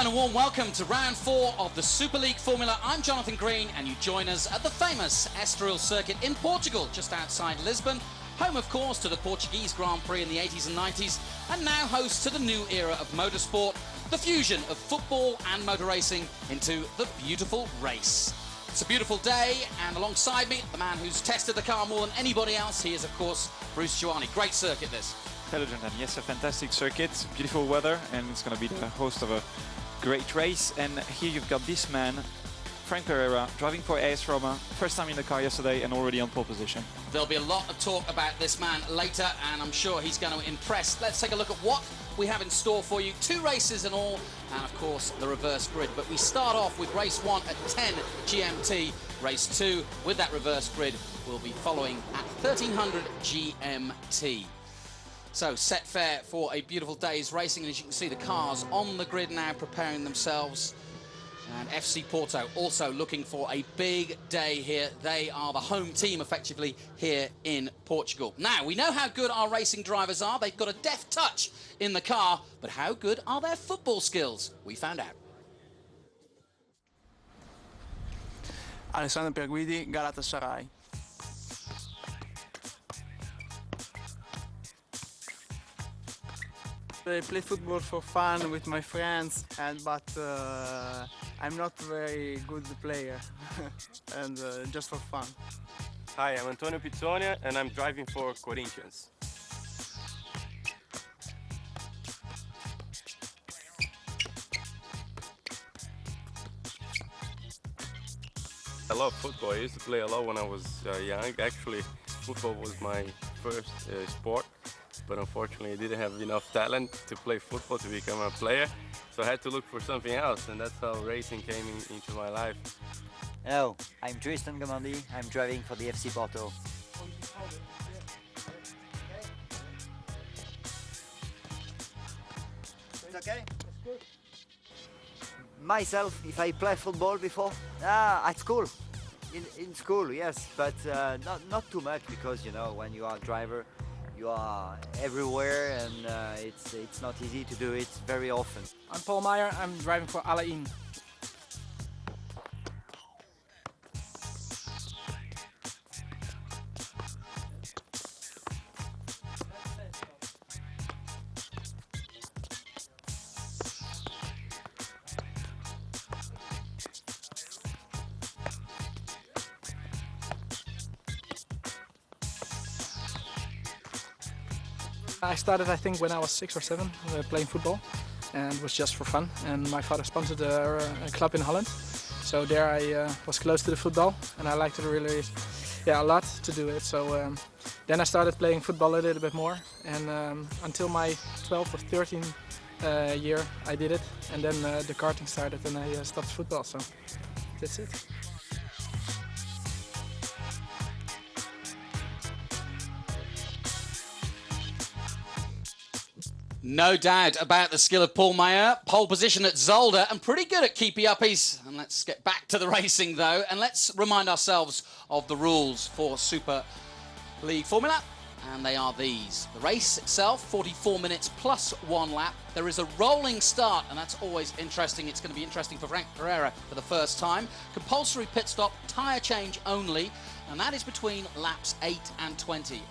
and a warm welcome to round 4 of the Super League Formula. I'm Jonathan Green and you join us at the famous Estoril circuit in Portugal, just outside Lisbon. Home, of course, to the Portuguese Grand Prix in the 80s and 90s, and now host to the new era of motorsport, the fusion of football and motor racing into the beautiful race. It's a beautiful day, and alongside me, the man who's tested the car more than anybody else, he is, of course, Bruce Giovanni. Great circuit, this. Hello, Jonathan. Yes, a fantastic circuit, beautiful weather, and it's going to be the host of a great race. And here you've got this man, Frank Pereira, driving for AS Roma, first time in the car yesterday and already on pole position. There'll be a lot of talk about this man later, and I'm sure he's going to impress. Let's take a look at what we have in store for you. 2 races in all, and of course the reverse grid. But we start off with race 1 at 10 GMT. Race 2 with that reverse grid will be following at 1300 GMT. So set fair for a beautiful day's racing, and as you can see, the cars on the grid now preparing themselves. And FC Porto also looking for a big day here. They are the home team, effectively, here in Portugal. Now, we know how good our racing drivers are. They've got a deft touch in the car, but how good are their football skills? We found out. Alessandro Pierguidi, Galatasaray. I play football for fun with my friends, but I'm not a very good player, and just for fun. Hi, I'm Antonio Pizzonia, and I'm driving for Corinthians. I love football. I used to play a lot when I was young. Actually, football was my first sport. But unfortunately I didn't have enough talent to play football to become a player, so I had to look for something else, and that's how racing came into my life. Hello, I'm Tristan Gamandi, I'm driving for the FC Porto. It's okay? Myself, if I play football before? At school. In school, yes, but not too much, because, you know, when you are a driver, you are everywhere, and it's not easy to do it very often. I'm Paul Meyer, I'm driving for Alain. I started, I think, when I was 6 or 7, playing football, and it was just for fun. And my father sponsored a club in Holland, so there I was close to the football, and I liked it really, a lot to do it. So then I started playing football a little bit more, and until my 12th or 13th year, I did it, and then the karting started, and I stopped football. So that's it. No doubt about the skill of Paul Meyer. Pole position at Zolder, and pretty good at keepy uppies. And let's get back to the racing, though, and let's remind ourselves of the rules for Super League Formula. And they are these. The race itself, 44 minutes plus 1 lap. There is a rolling start, and that's always interesting. It's going to be interesting for Frank Pereira for the first time. Compulsory pit stop, tyre change only, and that is between laps 8 and 20.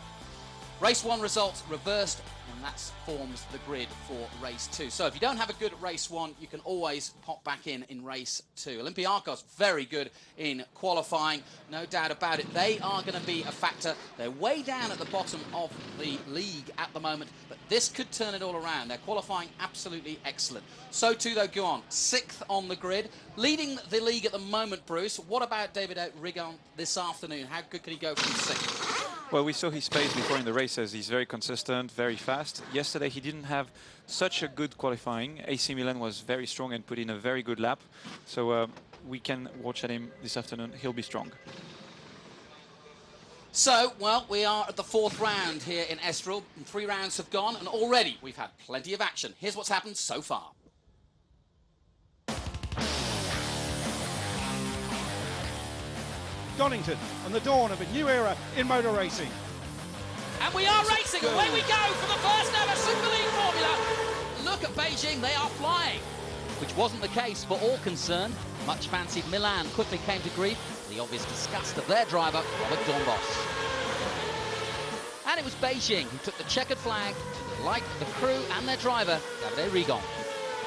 Race 1 results reversed, and that forms the grid for race 2. So if you don't have a good race 1, you can always pop back in race 2. Olympiacos, very good in qualifying, no doubt about it. They are going to be a factor. They're way down at the bottom of the league at the moment, but this could turn it all around. They're qualifying absolutely excellent. So too, though, Guan, 6th on the grid, leading the league at the moment, Bruce. What about David Rigon this afternoon? How good can he go from 6th? Well, we saw his pace before in the races. He's very consistent, very fast. Yesterday he didn't have such a good qualifying. AC Milan was very strong and put in a very good lap. So we can watch at him this afternoon. He'll be strong. So, well, we are at the 4th round here in Estoril. 3 rounds have gone, and already we've had plenty of action. Here's what's happened so far. Donington on the dawn of a new era in motor racing. And we are racing. Away we go for the first ever Super League Formula. Look at Beijing, they are flying. which wasn't the case for all concerned. Much fancied Milan quickly came to grief, to the obvious disgust of their driver, Robert Dornbos. And it was Beijing who took the checkered flag to the delight of the crew and their driver, Davide Rigon.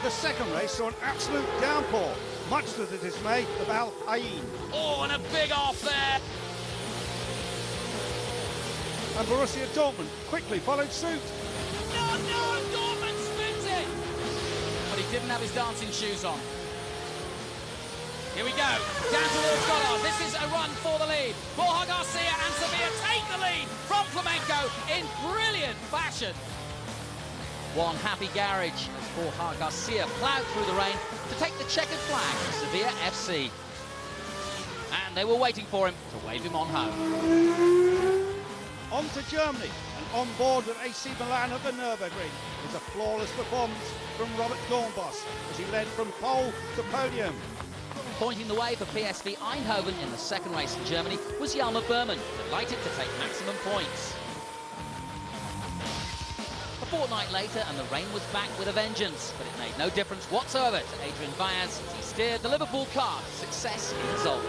The second race saw an absolute downpour, much to the dismay of Al Ain. Oh, and a big off there! And Borussia Dortmund quickly followed suit. No, Dortmund spins it! But he didn't have his dancing shoes on. Here we go, down towards Goddard. This is a run for the lead. Borja Garcia and Sevilla take the lead from Flamenco in brilliant fashion. One happy garage as Borja Garcia ploughed through the rain to take the checkered flag for Sevilla FC. And they were waiting for him to wave him on home. On to Germany, and on board with AC Milan at the Nürburgring is a flawless performance from Robert Dornbos as he led from pole to podium. Pointing the way for PSV Eindhoven in the second race in Germany was Hjalmar Berman, delighted to take maximum points. A fortnight later and the rain was back with a vengeance, but it made no difference whatsoever to Adrian Baez as he steered the Liverpool car to success in Zolder.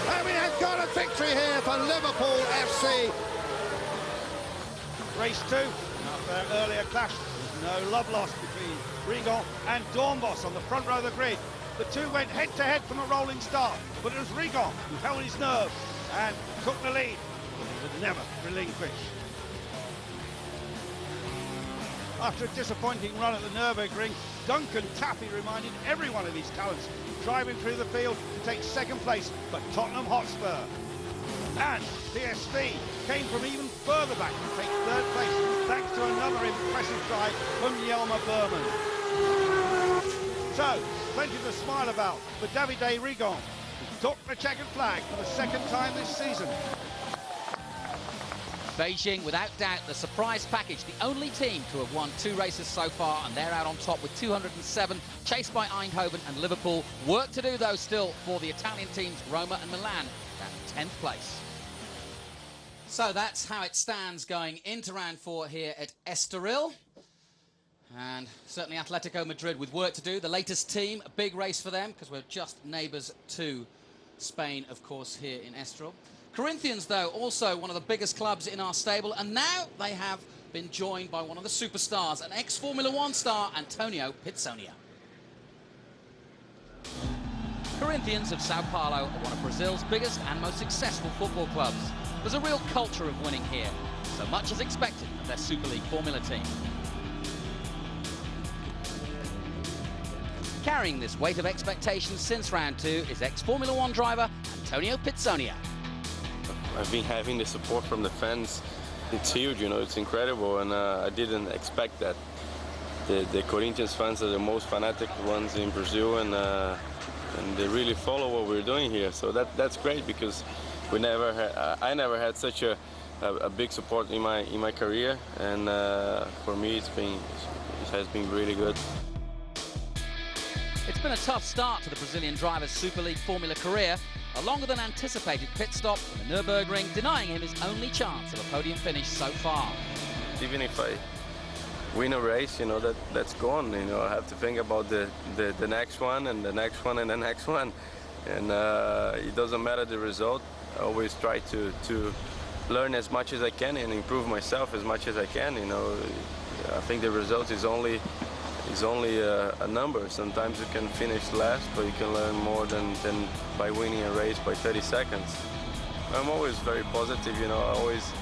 And we have got a victory here for Liverpool FC. Race 2, after that earlier clash, there's no love lost between Rigon and Dornbos on the front row of the grid. The two went head-to-head from a rolling start, but it was Rigon who held his nerve and took the lead, but he would never relinquish. After a disappointing run at the Nürburgring, Duncan Taffy reminded everyone of his talents, driving through the field to take second place for Tottenham Hotspur. And PSV came from even further back to take third place, thanks to another impressive drive from Hjalmar Berman. So, plenty to smile about for Davide Rigon, who took the checkered flag for the second time this season. Beijing, without doubt, the surprise package, the only team to have won 2 races so far, and they're out on top with 207, chased by Eindhoven and Liverpool. Work to do, though, still for the Italian teams Roma and Milan, at 10th place. So that's how it stands going into round 4 here at Estoril. And certainly Atletico Madrid with work to do. The latest team, a big race for them, because we're just neighbours to Spain, of course, here in Estoril. Corinthians, though, also one of the biggest clubs in our stable, and now they have been joined by one of the superstars, an ex-Formula 1 star, Antonio Pizzonia. Corinthians of Sao Paulo are one of Brazil's biggest and most successful football clubs. There's a real culture of winning here, so much as expected of their Superleague Formula team. Carrying this weight of expectations since round 2 is ex-Formula 1 driver Antonio Pizzonia. I've been having the support from the fans. It's huge, you know, it's incredible, and I didn't expect that. The Corinthians fans are the most fanatic ones in Brazil, and they really follow what we're doing here. So that's great, because we never had, I never had such a big support in my career, and for me it has been really good. It's been a tough start to the Brazilian driver's Superleague Formula career. A longer than anticipated pit stop in the Nürburgring, denying him his only chance of a podium finish so far. Even if I win a race, you know, that's gone. You know, I have to think about the next one and the next one and the next one. And it doesn't matter the result. I always try to learn as much as I can and improve myself as much as I can. You know, I think the result is only a number. Sometimes you can finish last, but you can learn more than by winning a race by 30 seconds. I'm always very positive, you know. I always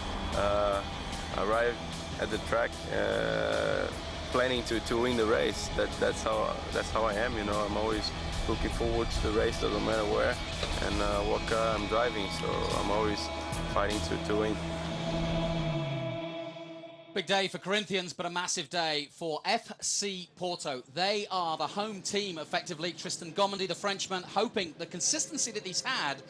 arrive at the track planning to win the race. That's how I am, you know. I'm always looking forward to the race, doesn't matter where and what car I'm driving. So I'm always fighting to win. Big day for Corinthians, but a massive day for FC Porto. They are the home team, effectively. Tristan Gomendy, the Frenchman, hoping the consistency that he's had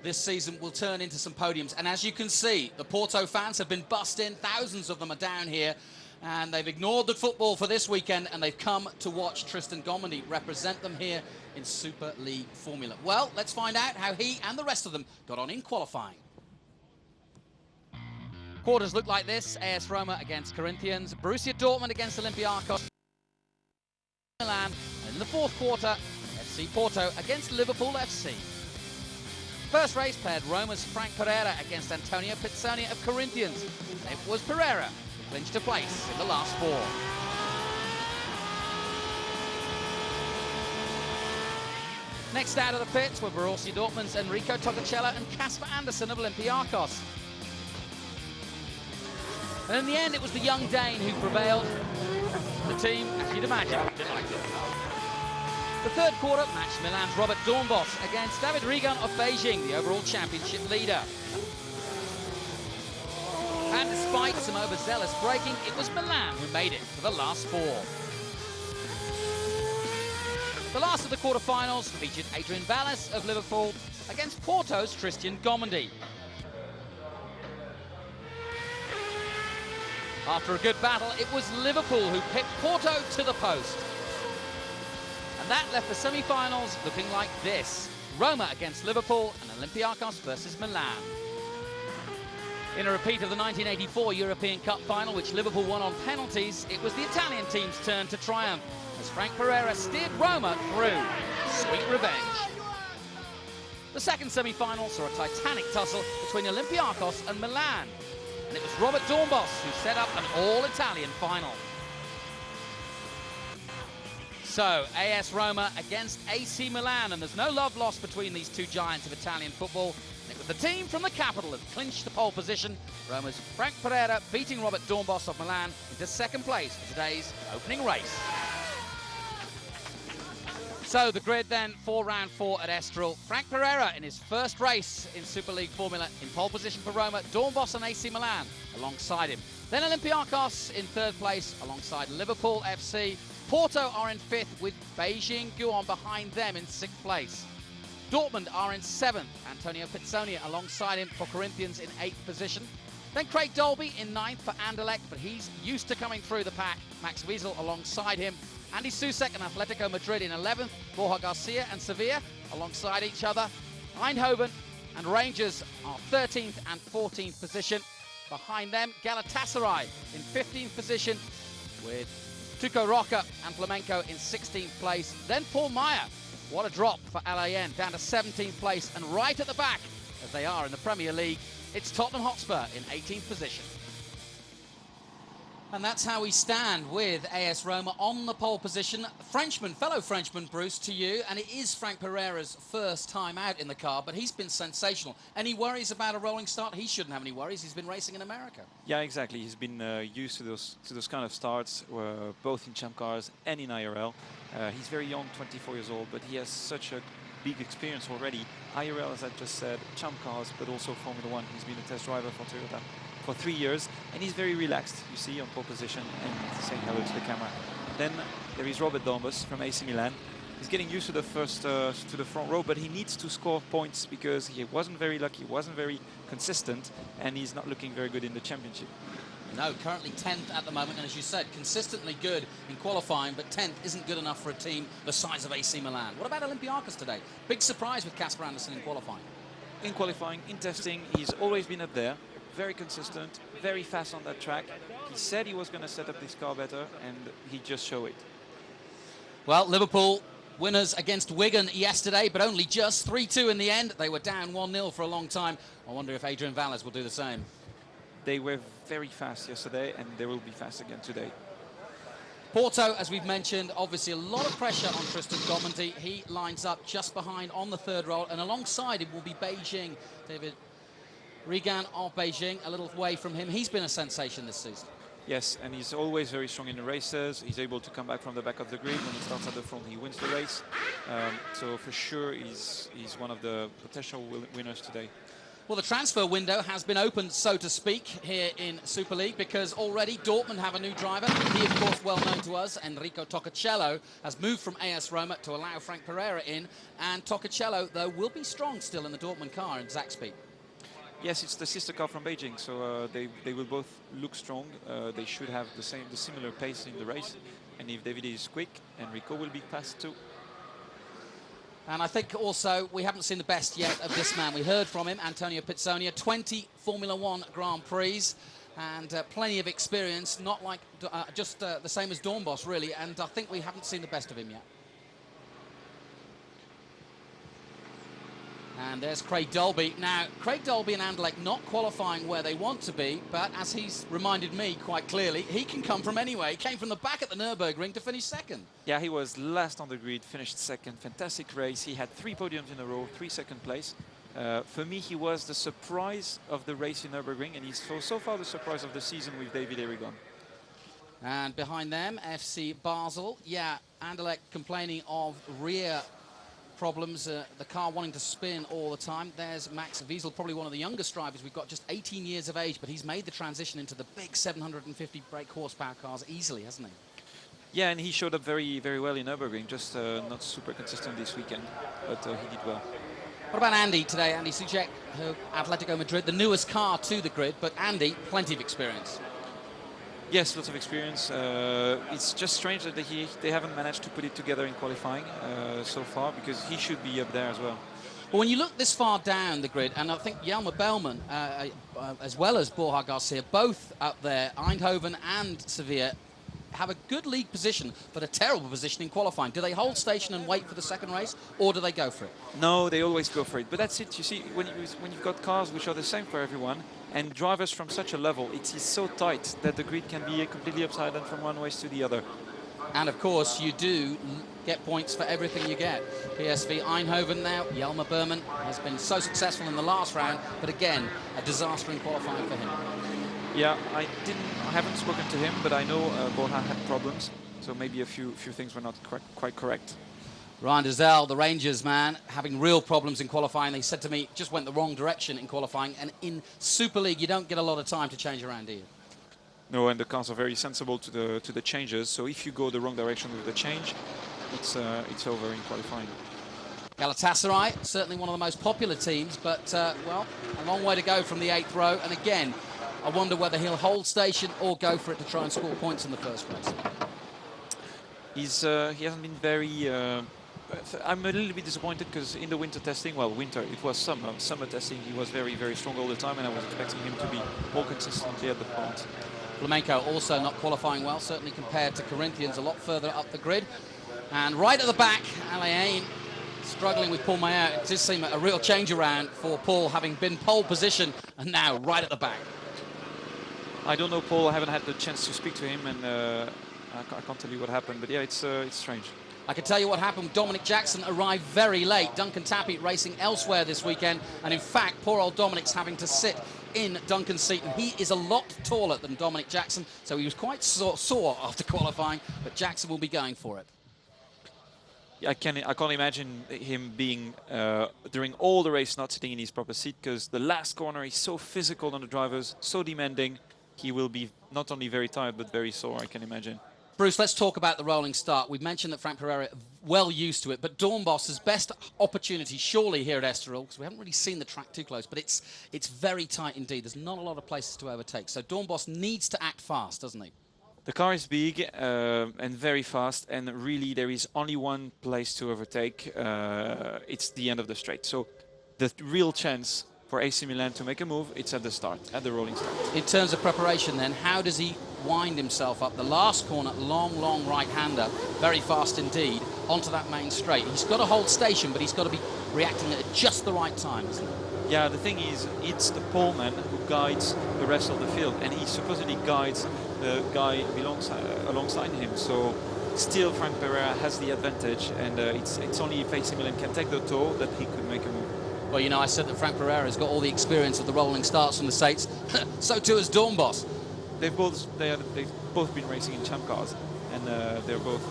this season will turn into some podiums. And as you can see, the Porto fans have been bussed in. Thousands of them are down here, and they've ignored the football for this weekend, and they've come to watch Tristan Gomendy represent them here in Super League Formula. Well, let's find out how he and the rest of them got on in qualifying. Quarters look like this: AS Roma against Corinthians, Borussia Dortmund against Olympiacos, Milan In the fourth quarter, FC Porto against Liverpool FC. First race paired Roma's Frank Pereira against Antonio Pizzoni of Corinthians. And it was Pereira who clinched a place in the last four. Next out of the pits were Borussia Dortmund's Enrico Tocacello and Casper Andersen of Olympiacos. And in the end, it was the young Dane who prevailed. The team, as you'd imagine, delighted. The third quarter matched Milan's Robert Dornbos against David Regan of Beijing, the overall championship leader. And despite some overzealous braking, it was Milan who made it for the last four. The last of the quarterfinals featured Adrian Valles of Liverpool against Porto's Christian Gomendy. After a good battle, it was Liverpool who picked Porto to the post. And that left the semi-finals looking like this. Roma against Liverpool and Olympiacos versus Milan. In a repeat of the 1984 European Cup final, which Liverpool won on penalties, it was the Italian team's turn to triumph as Frank Pereira steered Roma through. Sweet revenge. The second semi-final saw a titanic tussle between Olympiacos and Milan. And it was Robert Dornbos who set up an all-Italian final. So, AS Roma against AC Milan, and there's no love lost between these two giants of Italian football. And it was the team from the capital that clinched the pole position. Roma's Frank Pereira beating Robert Dornbos of Milan into second place for today's opening race. So the grid then for round four at Estoril. Frank Pereira in his first race in Super League Formula in pole position for Roma. Dornbos and AC Milan alongside him. Then Olympiacos in third place alongside Liverpool FC. Porto are in fifth with Beijing Guoan behind them in sixth place. Dortmund are in seventh. Antonio Pizzoni alongside him for Corinthians in eighth position. Then Craig Dolby in ninth for Anderlecht, but he's used to coming through the pack. Max Wiesel alongside him. Andy Susek and Atletico Madrid in 11th. Borja Garcia and Sevilla alongside each other. Eindhoven and Rangers are 13th and 14th position. Behind them, Galatasaray in 15th position with Tuco Roca and Flamenco in 16th place. Then Paul Meyer. What a drop for LAN, down to 17th place. And right at the back, as they are in the Premier League, it's Tottenham Hotspur in 18th position. And that's how we stand with AS Roma on the pole position. Fellow Frenchman, Bruce, to you. And it is Frank Pereira's first time out in the car, but he's been sensational. Any worries about a rolling start? He shouldn't have any worries. He's been racing in America. Yeah, exactly. He's been used to those kind of starts, both in Champ Cars and in IRL. He's very young, 24 years old, but he has such a big experience already. IRL, as I just said, Champ Cars, but also Formula One. He's been a test driver for Toyota for 3 years, and he's very relaxed, you see, on pole position and saying hello to the camera. Then there is Robert Dornbos from AC Milan. He's getting used to the front row, but he needs to score points because he wasn't very lucky, wasn't very consistent, and he's not looking very good in the championship. No, currently 10th at the moment, and as you said, consistently good in qualifying, but 10th isn't good enough for a team the size of AC Milan. What about Olympiacos today? Big surprise with Casper Andersen in qualifying. In qualifying, in testing, he's always been up there. Very consistent, very fast on that track. He said he was going to set up this car better, and he just showed it. Well, Liverpool winners against Wigan yesterday, but only just 3-2 in the end. They were down 1-0 for a long time. I wonder if Adrian Valles will do the same. They were very fast yesterday, and they will be fast again today. Porto, as we've mentioned, obviously a lot of pressure on Tristan Gomendy. He lines up just behind on the third roll, and alongside him will be Beijing. David Regan of Beijing, a little way from him. He's been a sensation this season. Yes, and he's always very strong in the races. He's able to come back from the back of the grid. When he starts at the front, he wins the race. So for sure, he's one of the potential winners today. Well, the transfer window has been opened, so to speak, here in Super League, because already Dortmund have a new driver. He, of course, well known to us, Enrico Tocacello, has moved from AS Roma to allow Frank Pereira in. And Tocacello, though, will be strong still in the Dortmund car in Zach Speed. Yes, it's the sister car from Beijing, so they will both look strong. They should have the similar pace in the race. And if David is quick, Enrico will be fast too. And I think also we haven't seen the best yet of this man. We heard from him, Antonio Pizzoni, 20 Formula One Grand Prix and plenty of experience, not like just the same as Dornbos, really. And I think we haven't seen the best of him yet. And there's Craig Dolby. Now, Craig Dolby and Anderlecht not qualifying where they want to be, but as he's reminded me quite clearly, he can come from anywhere. He came from the back at the Nürburgring to finish second. Yeah, he was last on the grid, finished second. Fantastic race. He had 3 podiums in a row, 3 second place. For me, he was the surprise of the race in Nürburgring, and he's so far the surprise of the season with David Erigon. And behind them, FC Basel. Yeah, Anderlecht complaining of rear problems, the car wanting to spin all the time. There's Max Wiesel, probably one of the youngest drivers we've got, just 18 years of age, but he's made the transition into the big 750 brake horsepower cars easily, hasn't he? Yeah, and he showed up very, very well in Nürburgring, just not super consistent this weekend, but he did well. What about Andy today? Andy Suchek, Atletico Madrid, the newest car to the grid, but Andy, plenty of experience. Yes, lots of experience. It's just strange that they haven't managed to put it together in qualifying so far, because he should be up there as well. But when you look this far down the grid, and I think Jelmer Bellman, as well as Borja Garcia, both up there, Eindhoven and Sevilla, have a good league position, but a terrible position in qualifying. Do they hold station and wait for the second race, or do they go for it? No, they always go for it. But that's it. You see, when you've got cars which are the same for everyone, and drivers from such a level, it is so tight that the grid can be completely upside down from one race to the other. And of course, you do get points for everything you get. PSV Eindhoven now, Jelmer Bellman has been so successful in the last round, but again, a disaster in qualifying for him. Yeah, I haven't spoken to him, but I know Borja had problems, so maybe a few things were not quite correct. Ryan Dizelle, the Rangers man, having real problems in qualifying. They said to me, just went the wrong direction in qualifying, and in Super League, you don't get a lot of time to change around, do you? No, and the cars are very sensible to the changes, so if you go the wrong direction with the change, it's over in qualifying. Galatasaray, certainly one of the most popular teams, but, well, a long way to go from the 8th row, and again, I wonder whether he'll hold station or go for it to try and score points in the first race. He hasn't been very... I'm a little bit disappointed because in the winter testing, well, winter, it was summer testing, he was very, very strong all the time, and I was expecting him to be more consistently at the front. Flamenco also not qualifying well, certainly compared to Corinthians, a lot further up the grid. And right at the back, Alain struggling with Paul Mayer. It does seem a real change around for Paul, having been pole position and now right at the back. I don't know Paul, I haven't had the chance to speak to him, and I can't tell you what happened, but yeah, it's strange. I can tell you what happened. Dominic Jackson arrived very late. Duncan Tappy racing elsewhere this weekend, and in fact, poor old Dominic's having to sit in Duncan's seat, and he is a lot taller than Dominic Jackson, so he was quite sore after qualifying, but Jackson will be going for it. I can't imagine him being, during all the race, not sitting in his proper seat, because the last corner is so physical on the drivers, so demanding. He will be not only very tired, but very sore, I can imagine. Bruce, let's talk about the rolling start. We've mentioned that Frank Pereira well used to it, but Dornbos's best opportunity surely here at Estoril, because we haven't really seen the track too close, but it's very tight indeed. There's not a lot of places to overtake. So Dornbos needs to act fast, doesn't he? The car is big and very fast, and really there is only one place to overtake. It's the end of the straight. So the real chance for AC Milan to make a move, it's at the start, at the rolling start. In terms of preparation then, how does he wind himself up? The last corner, long right-hander, very fast indeed, onto that main straight. He's got to hold station, but he's got to be reacting at just the right time, isn't he? Yeah, the thing is, it's the poleman who guides the rest of the field, and he supposedly guides the guy alongside him. So still Frank Pereira has the advantage, and it's only if AC Milan can take the tow that he could make a move. Well, you know, I said that Frank Pereira has got all the experience of the rolling starts from the States. So too has Dornbos. They've both been racing in champ cars, and they're both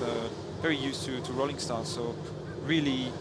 very used to rolling starts. So really,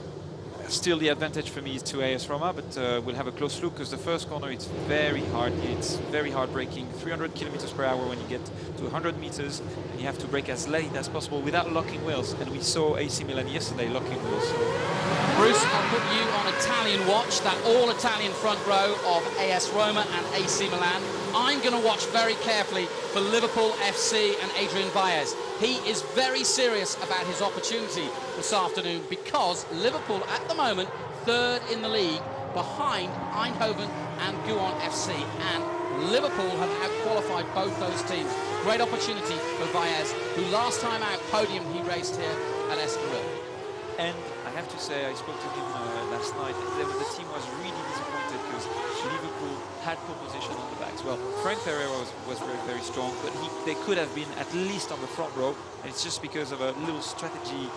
still the advantage for me is to AS Roma, but we'll have a close look because the first corner it's very hard. It's very hard braking, 300 kilometers per hour when you get to 100 meters, and you have to brake as late as possible without locking wheels. And we saw AC Milan yesterday locking wheels. So. Bruce, I'll put you on Italian watch, that all-Italian front row of AS Roma and AC Milan. I'm going to watch very carefully for Liverpool FC and Adrian Baez. He is very serious about his opportunity this afternoon because Liverpool at the moment third in the league behind Eindhoven and Guon FC, and Liverpool have out-qualified both those teams. Great opportunity for Baez, who last time out Podium he raced here at Estoril. And I I have to say, I spoke to him last night. The team was really disappointed because Liverpool had pole position on the backs. Well, Frank Pereira was very, very strong, but they could have been at least on the front row. And it's just because of a little strategy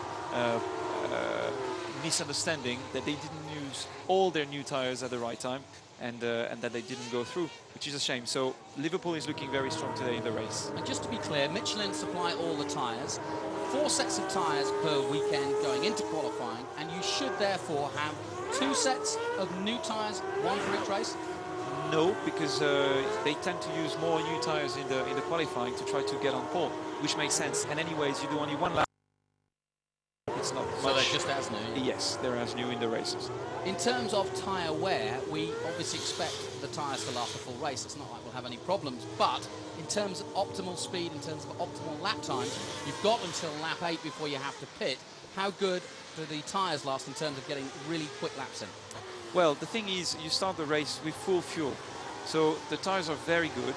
misunderstanding that they didn't use all their new tires at the right time, and that they didn't go through, which is a shame. So Liverpool is looking very strong today in the race. And just to be clear, Michelin supply all the tyres, 4 sets of tyres per weekend going into qualifying, and you should therefore have 2 sets of new tyres, 1 for each race. No, because they tend to use more new tires in the qualifying to try to get on pole, which makes sense. And anyways, you do only 1 lap. It's not So much. they're just as new. Yes, they're as new in the races. In terms of tyre wear, we obviously expect the tyres to last a full race. It's not like we'll have any problems, but in terms of optimal speed, in terms of optimal lap times, you've got until lap 8 before you have to pit. How good do the tyres last in terms of getting really quick laps in? Well, the thing is, you start the race with full fuel, so the tires are very good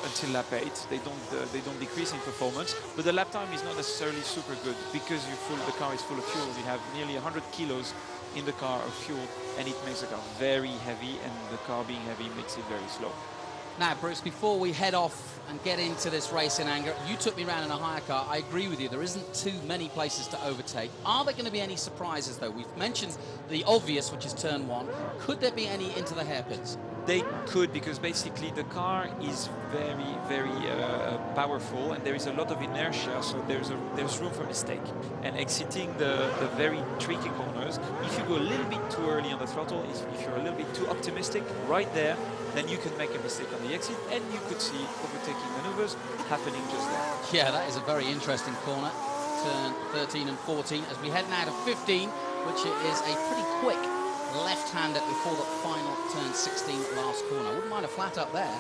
until lap 8. They don't decrease in performance, but the lap time is not necessarily super good because the car is full of fuel. You have nearly 100 kilos in the car of fuel, and it makes the car very heavy, and the car being heavy makes it very slow. Now, Bruce, before we head off and get into this race in anger, you took me around in a hire car. I agree with you. There isn't too many places to overtake. Are there going to be any surprises, though? We've mentioned the obvious, which is turn 1. Could there be any into the hairpins? They could, because basically the car is very, very powerful, and there is a lot of inertia, so there's room for mistake. And exiting the very tricky corners, if you go a little bit too early on the throttle, if you're a little bit too optimistic right there, then you can make a mistake on the exit, and you could see overtaking maneuvers happening just there. Yeah, that is a very interesting corner. Turn 13 and 14 as we head now to 15, which is a pretty quick left-hander before the final turn 16 last corner. Wouldn't mind a flat up there.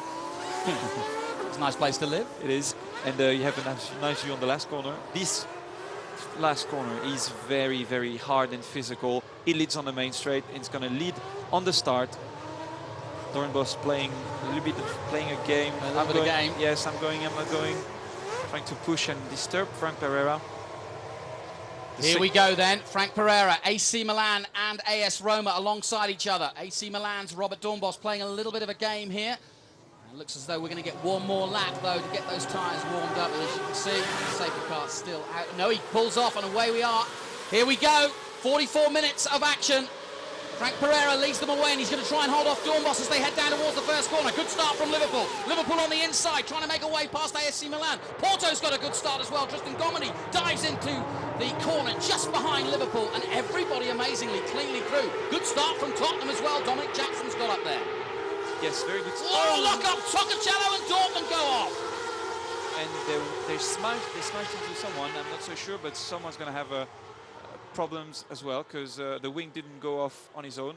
It's a nice place to live. It is, and you have a nice view on the last corner. This last corner is very, very hard and physical. It leads on the main straight, and it's going to lead on the start. Doornbos playing a little bit playing a game. A little bit of game. Yes, I'm going, I'm not going. Trying to push and disturb Frank Pereira. Here we go then. Frank Pereira, AC Milan and AS Roma alongside each other. AC Milan's Robert Doornbos playing a little bit of a game here. It looks as though we're going to get one more lap, though, to get those tyres warmed up. And as you can see, the safety car's still out. No, he pulls off, and away we are. Here we go. 44 minutes of action. Frank Pereira leads them away, and he's going to try and hold off Doornbos as they head down towards the first corner. Good start from Liverpool. Liverpool on the inside, trying to make a way past ASC Milan. Porto's got a good start as well. Tristan Gomini dives into the corner just behind Liverpool, and everybody amazingly cleanly through. Good start from Tottenham as well. Dominic Jackson's got up there. Yes, very good. Oh, lock up! Tocacello and Dortmund go off. And they smashed into someone. I'm not so sure, but someone's going to have problems as well, because the wing didn't go off on his own.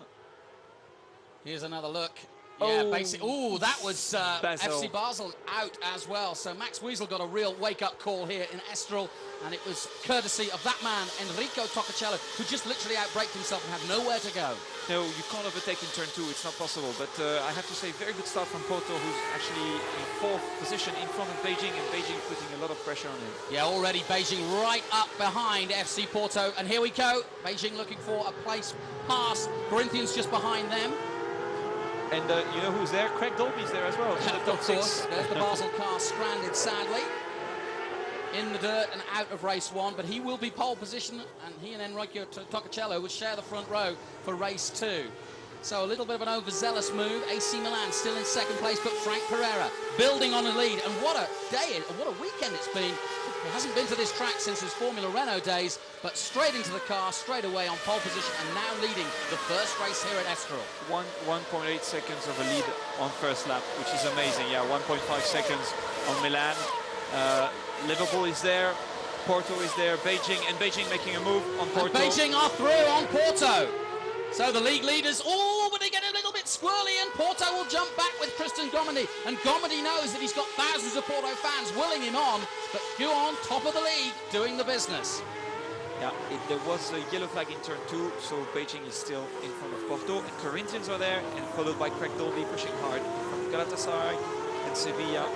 Here's another look. Yeah, basically. Oh, that was Basel. FC Basel out as well. So Max Wiesel got a real wake-up call here in Estoril, and it was courtesy of that man, Enrico Tocacello, who just literally outbraked himself and had nowhere to go. No, you can't overtake in turn 2. It's not possible. But I have to say, very good start from Porto, who's actually in 4th position in front of Beijing, and Beijing putting a lot of pressure on him. Yeah, already Beijing right up behind FC Porto, and here we go. Beijing looking for a place pass. Corinthians just behind them. And you know who's there? Craig Dolby's there as well. And of course, there's the Basel car stranded, sadly, in the dirt and out of race 1, but he will be pole position, and he and Enrico Tocacello will share the front row for race 2. So a little bit of an overzealous move. AC Milan still in 2nd place, but Frank Pereira building on a lead. And what a day, what a weekend it's been. He hasn't been to this track since his Formula Renault days, but straight into the car, straight away on pole position, and now leading the first race here at Estoril. 1.8 seconds of a lead on first lap, which is amazing. Yeah, 1.5 seconds on Milan. Liverpool is there, Porto is there, Beijing, and Beijing making a move on Porto. And Beijing are through on Porto. So the league leaders, but they get a little bit squirrely, and Porto will jump back with Tristan Gomini. And Gomini knows that he's got thousands of Porto fans willing him on, but go on, top of the league, doing the business. Yeah, there was a yellow flag in turn 2, so Beijing is still in front of Porto, and Corinthians are there, and followed by Craig Dolby pushing hard from Galatasaray and Sevilla.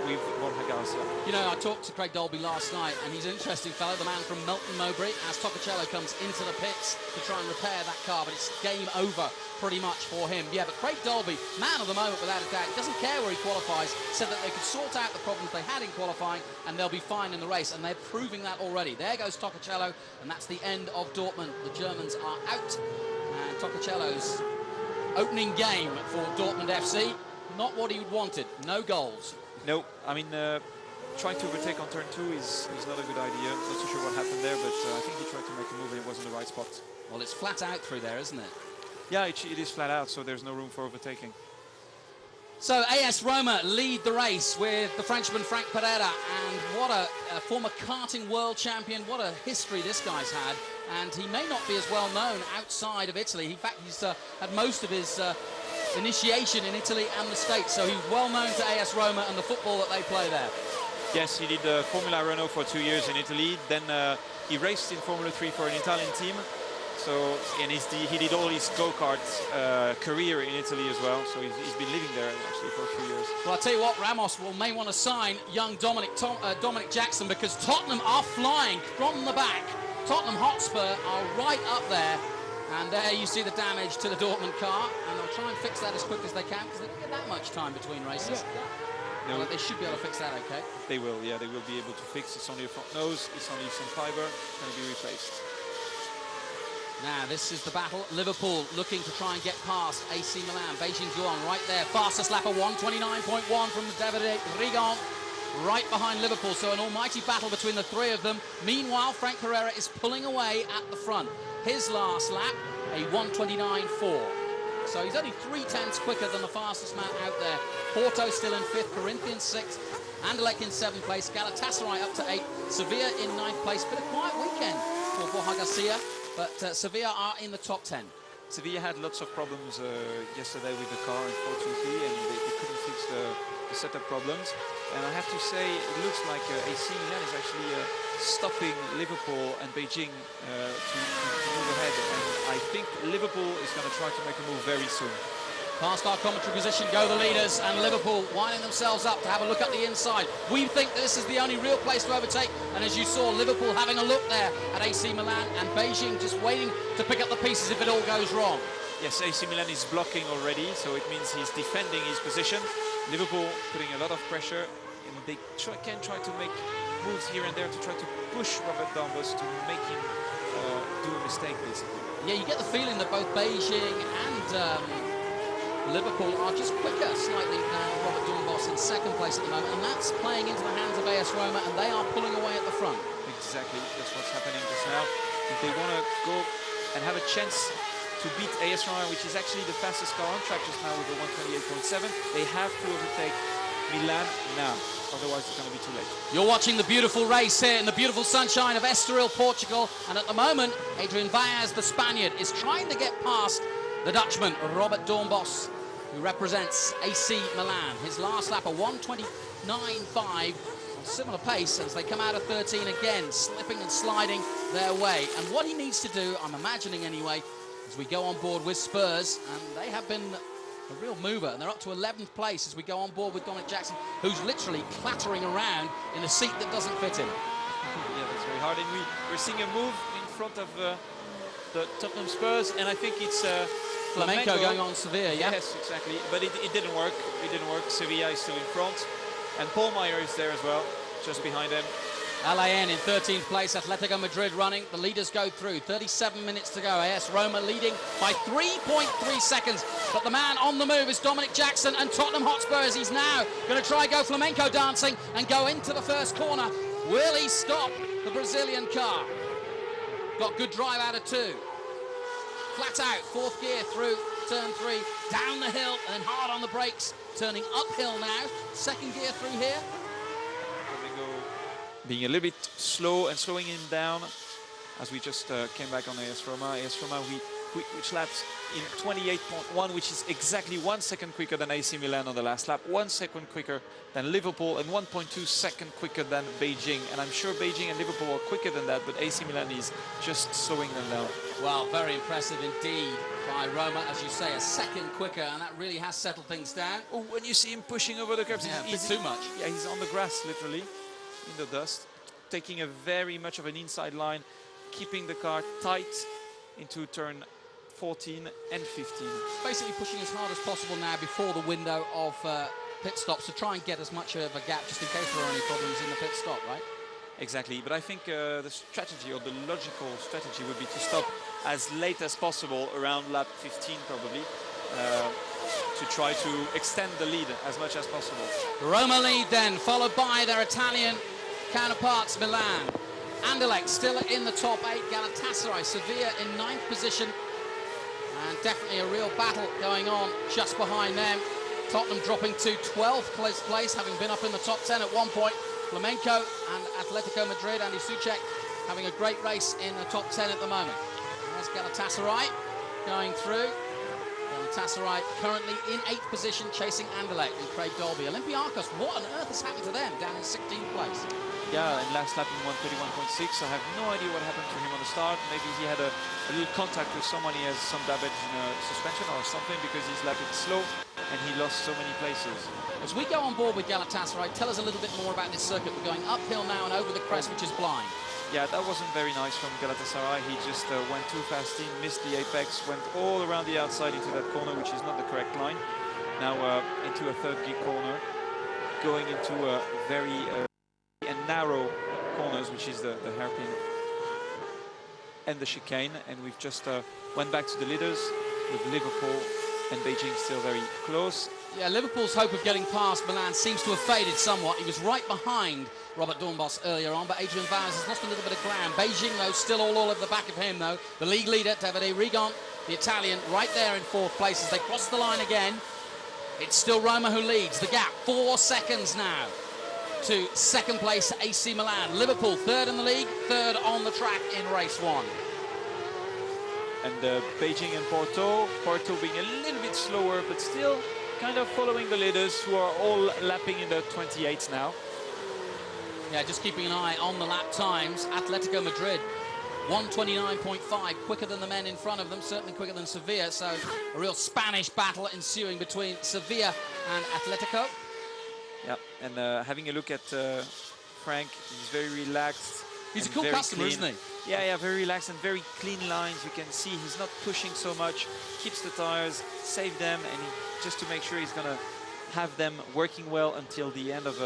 with Borja Garcia. You know, I talked to Craig Dolby last night, and he's an interesting fellow, the man from Melton Mowbray, as Tococello comes into the pits to try and repair that car, but it's game over pretty much for him. Yeah, but Craig Dolby, man of the moment without a doubt, doesn't care where he qualifies, said that they could sort out the problems they had in qualifying, and they'll be fine in the race, and they're proving that already. There goes Tococello, and that's the end of Dortmund. The Germans are out, and Tococello's opening game for Dortmund FC, not what he wanted, no goals. No, I mean, trying to overtake on turn 2 is not a good idea. Not so sure what happened there, but I think he tried to make a move and it wasn't the right spot. Well, it's flat out through there, isn't it? Yeah, it is flat out, so there's no room for overtaking. So AS Roma lead the race with the Frenchman Frank Pereira, and what a former karting world champion, what a history this guy's had, and he may not be as well known outside of Italy. In fact, he's had most of his initiation in Italy and the States, so he's well known to AS Roma and the football that they play there. Yes, he did Formula Renault for 2 years in Italy, then he raced in Formula 3 for an Italian team. So, and he did all his go-kart career in Italy as well. So he's been living there actually for a few years. Well, I'll tell you what, Ramos may want to sign young Dominic Jackson, because Tottenham are flying from the back. Tottenham Hotspur are right up there. And there you see the damage to the Dortmund car. And they'll try and fix that as quick as they can, because they don't get that much time between races. No. Well, they should be able to fix that, okay? They will, yeah, they will be able to fix. It's only a front nose, it's only some fiber, it's going to be replaced. Now, this is the battle. Liverpool looking to try and get past AC Milan. Beijing Zhuang right there. Fastest lap of 1:29.1 from the David Rigon, right behind Liverpool. So an almighty battle between the three of them. Meanwhile, Frank Pereira is pulling away at the front. His last lap, a 1:29.4. So he's only 0.3 quicker than the fastest man out there. Porto still in 5th, Corinthians 6th, Anderlecht in 7th place, Galatasaray up to 8th, Sevilla in 9th place. Bit of a quiet weekend for Borja Garcia, but Sevilla are in the top 10. Sevilla had lots of problems yesterday with the car, unfortunately, and they couldn't fix the setup problems. And I have to say, it looks like AC Milan is actually stopping Liverpool and Beijing to move ahead. And I think Liverpool is going to try to make a move very soon. Past our commentary position go the leaders, and Liverpool winding themselves up to have a look at the inside. We think this is the only real place to overtake, and as you saw, Liverpool having a look there at AC Milan, and Beijing just waiting to pick up the pieces if it all goes wrong. Yes, AC Milan is blocking already, so it means he's defending his position. Liverpool putting a lot of pressure, and they can try to make moves here and there to try to push Robert Dombos to make him do a mistake, basically. Yeah, you get the feeling that both Beijing and Liverpool are just quicker slightly than Robert Dombos in 2nd place at the moment, and that's playing into the hands of AS Roma, and they are pulling away at the front. Exactly, that's what's happening just now. If they want to go and have a chance to beat AS Roma, which is actually the fastest car on track just now with the 1:28.7, they have to overtake Milan now, otherwise it's going to be too late. You're watching the beautiful race here in the beautiful sunshine of Estoril, Portugal, and at the moment, Adrian Vaz, the Spaniard, is trying to get past the Dutchman, Robert Dombos, who represents AC Milan. His last lap, a 1:29.5, on similar pace as they come out of 13 again, slipping and sliding their way. And what he needs to do, I'm imagining anyway, as we go on board with Spurs, and they have been a real mover, and they're up to 11th place as we go on board with Dominic Jackson, who's literally clattering around in a seat that doesn't fit him. Yeah, that's very hard, and we're seeing a move in front of the Tottenham Spurs, and I think it's Flamenco going on Sevilla, yeah? Yes, exactly, but it didn't work. It didn't work. Sevilla is still in front, and Paul Meyer is there as well, just behind them. LAN in 13th place, Atletico Madrid running. The leaders go through. 37 minutes to go. AS Roma leading by 3.3 seconds. But the man on the move is Dominic Jackson, and Tottenham Hotspurs. He's now going to try go flamenco dancing and go into the first corner. Will he stop the Brazilian car? Got good drive out of 2. Flat out, 4th gear through turn 3, down the hill, and then hard on the brakes. Turning uphill now. 2nd gear through here. Being a little bit slow and slowing him down as we just came back on AS Roma. AS Roma, which laps in 28.1, which is exactly 1 second quicker than AC Milan on the last lap, 1 second quicker than Liverpool, and 1.2 seconds quicker than Beijing. And I'm sure Beijing and Liverpool are quicker than that, but AC Milan is just slowing them down. Well, very impressive indeed by Roma, as you say, a second quicker, and that really has settled things down. Oh, when you see him pushing over the curbs, Yeah, a bit he's too much. Yeah, he's on the grass, literally, in the dust, taking a very much of an inside line, keeping the car tight into turn 14 and 15. Basically pushing as hard as possible now before the window of pit stops to try and get as much of a gap just in case there are any problems in the pit stop, right? Exactly, but I think the strategy, or the logical strategy, would be to stop as late as possible, around lap 15 probably, to try to extend the lead as much as possible. Roma lead then, followed by their Italian counterparts, Milan. Anderlecht still in the top 8, Galatasaray, Sevilla in 9th position, and definitely a real battle going on just behind them. Tottenham dropping to 12th place, having been up in the top 10 at one point. Flamenco and Atletico Madrid, Andy Souček, having a great race in the top 10 at the moment. There's Galatasaray going through. Galatasaray currently in 8th position, chasing Anderlecht and Craig Dolby. Olympiacos, what on earth has happened to them, down in 16th place? Yeah, and last lap in 131.6. I have no idea what happened to him on the start. Maybe he had a little contact with someone. He has some damage in a suspension or something, because he's lapping slow and he lost so many places. As we go on board with Galatasaray, tell us a little bit more about this circuit. We're going uphill now and over the crest, which is blind. Yeah, that wasn't very nice from Galatasaray. He just went too fast in, missed the apex, went all around the outside into that corner, which is not the correct line. Now into a third gear corner, going into a very narrow corners, which is the hairpin and the chicane. And we've just went back to the leaders, with Liverpool and Beijing still very close. Yeah, Liverpool's hope of getting past Milan seems to have faded somewhat. He was right behind Robert Dornbos earlier on, but Adrian Bowers has lost a little bit of ground. Beijing, though, still all over the back of him, though. The league leader, Davide Rigon, the Italian, right there in 4th place as they cross the line again. It's still Roma who leads. The gap, 4 seconds now to 2nd place AC Milan. Liverpool, 3rd in the league, 3rd on the track in race 1. And Beijing and Porto being a little bit slower, but still kind of following the leaders, who are all lapping in the 28s now. Yeah, just keeping an eye on the lap times. Atletico Madrid, 129.5, quicker than the men in front of them, certainly quicker than Sevilla. So a real Spanish battle ensuing between Sevilla and Atletico. Yeah, and having a look at Frank, he's very relaxed. He's a cool customer, isn't he? Yeah, very relaxed and very clean lines. You can see he's not pushing so much, keeps the tires, save them, and just to make sure he's going to have them working well until the end of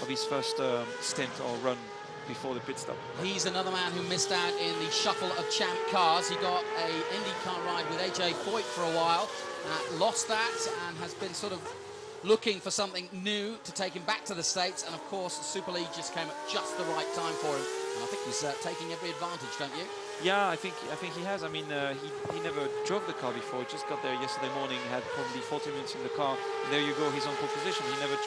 his first stint or run before the pit stop. He's another man who missed out in the shuffle of champ cars. He got a IndyCar ride with AJ Foyt for a while, lost that, and has been sort of looking for something new to take him back to the States. And of course, Superleague just came at just the right time for him. And I think he's taking every advantage, don't you? Yeah, I think he has. I mean, he never drove the car before. Just got there yesterday morning, had probably 40 minutes in the car. And there you go, he's on pole position. He never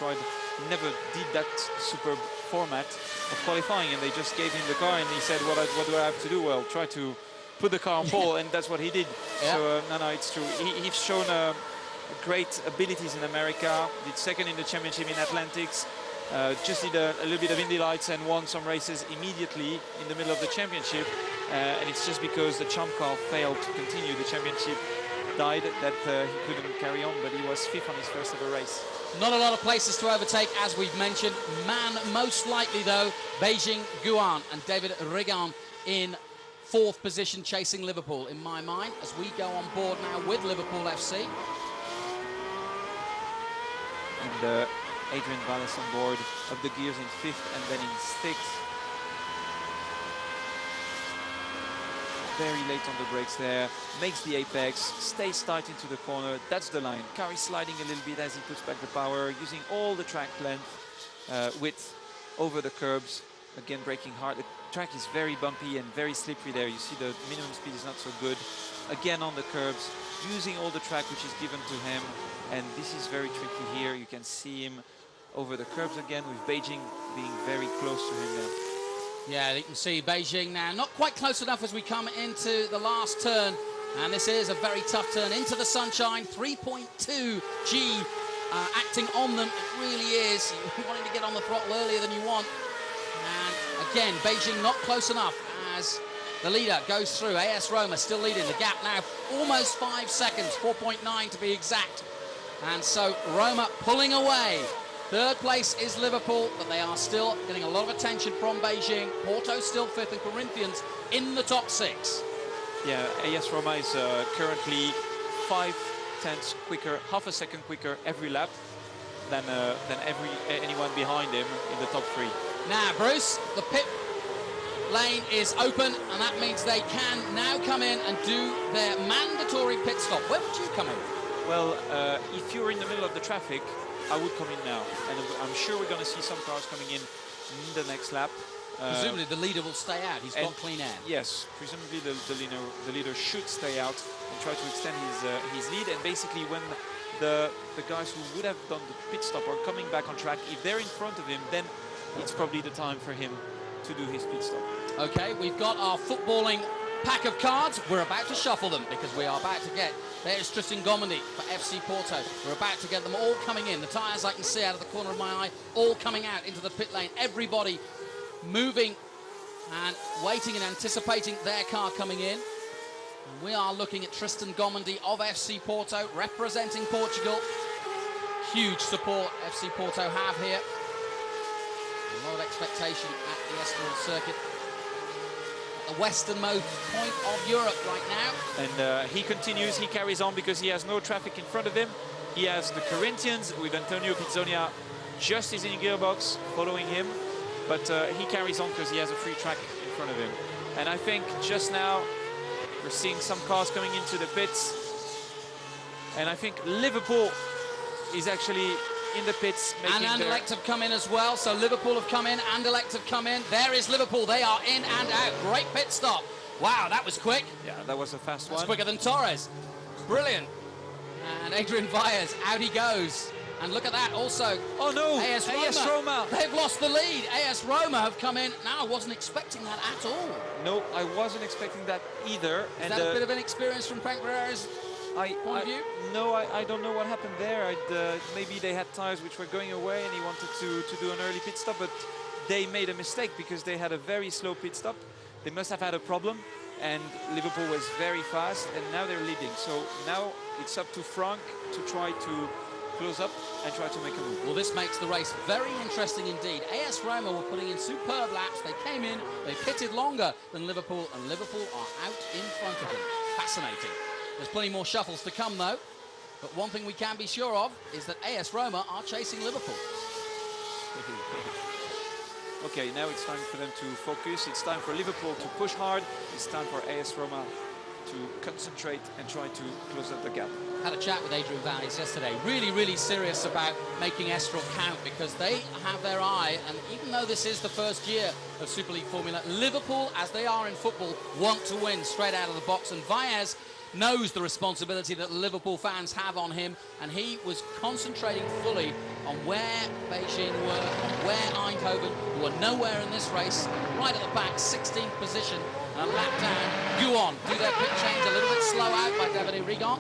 did that superb format of qualifying, and they just gave him the car, and he said, what do I have to do? Well, try to put the car on pole, and that's what he did. Yeah. So no, it's true. He's shown great abilities in America. Did 2nd in the championship in Atlantics. Just did a little bit of Indy Lights and won some races immediately in the middle of the championship. And it's just because the champ car failed to continue. The championship died that he couldn't carry on, but he was 5th on his first ever race. Not a lot of places to overtake, as we've mentioned. Man, most likely, though, Beijing Guan and David Rigon in 4th position, chasing Liverpool, in my mind, as we go on board now with Liverpool FC. And Adrian Valles on board of the gears in 5th and then in 6th. Very late on the brakes there, makes the apex, stays tight into the corner. That's the line. Car is sliding a little bit as he puts back the power, using all the track length, width over the curbs. Again, braking hard. The track is very bumpy and very slippery there. You see the minimum speed is not so good. Again on the curbs, using all the track which is given to him. And this is very tricky here. You can see him over the curbs again, with Beijing being very close to him now. Yeah, you can see Beijing now not quite close enough as we come into the last turn. And this is a very tough turn into the sunshine. 3.2 G acting on them. It really is. You're wanting to get on the throttle earlier than you want. And again, Beijing not close enough as The leader goes through. AS Roma still leading. The gap now almost 5 seconds, 4.9 to be exact. And so Roma pulling away. Third place is Liverpool, but they are still getting a lot of attention from Beijing. Porto still fifth, and Corinthians in the top 6. Yeah, AS Roma is currently 5/10 quicker, half a second quicker every lap than anyone behind him in the top 3. Now, Bruce, the pit lane is open, and that means they can now come in and do their mandatory pit stop. Where would you come in? Well, if you're in the middle of the traffic, I would come in now, and I'm sure we're going to see some cars coming in the next lap. Presumably the leader will stay out. He's got clean air. Yes, presumably the leader should stay out and try to extend his lead. And basically, when the guys who would have done the pit stop are coming back on track, if they're in front of him, then it's probably the time for him to do his pit stop. Okay, we've got our footballing pack of cards. We're about to shuffle them because we are about to get, there's Tristan Gomendi for FC Porto. We're about to get them all coming in. The tyres I can see out of the corner of my eye, all coming out into the pit lane. Everybody moving and waiting and anticipating their car coming in. And we are looking at Tristan Gomendi of FC Porto, representing Portugal. Huge support FC Porto have here. A lot of expectation at the Estoril circuit. At the westernmost point of Europe right now. And he continues, he carries on because he has no traffic in front of him. He has the Corinthians with Antonio Pizzonia just as in gearbox following him. But he carries on because he has a free track in front of him. And I think just now we're seeing some cars coming into the pits. And I think Liverpool is actually in the pits. And Anderlecht have come in as well. So Liverpool have come in, Anderlecht have come in. There is Liverpool. They are in and out. Great pit stop. Wow, that was quick. Yeah, that was a fast one. That's quicker than Torres. Brilliant. And Adrian Valles, out he goes. And look at that also. Oh no, AS Roma. They've lost the lead. AS Roma have come in. Now, I wasn't expecting that at all. No, I wasn't expecting that either. Is that a bit of an experience from Frank Barrera's point of view? No, I don't know what happened there. Maybe they had tires which were going away and he wanted to do an early pit stop, but they made a mistake because they had a very slow pit stop. They must have had a problem, and Liverpool was very fast, and now they're leading. So now it's up to Frank to try to close up and try to make a move. Well, this makes the race very interesting indeed. AS Roma were putting in superb laps. They came in, they pitted longer than Liverpool, and Liverpool are out in front of them. Fascinating. There's plenty more shuffles to come though. But one thing we can be sure of is that AS Roma are chasing Liverpool. Okay, now it's time for them to focus. It's time for Liverpool to push hard. It's time for AS Roma to concentrate and try to close up the gap. Had a chat with Adrian Valles yesterday. Really serious about making Estoril count because they have their eye, and even though this is the first year of Super League Formula, Liverpool, as they are in football, want to win straight out of the box, and Valles knows the responsibility that Liverpool fans have on him, and he was concentrating fully on where Beijing were, on where Eindhoven, who are nowhere in this race, right at the back, 16th position, and a lap down. Guon do their pit change a little bit slow out by Davide Rigon.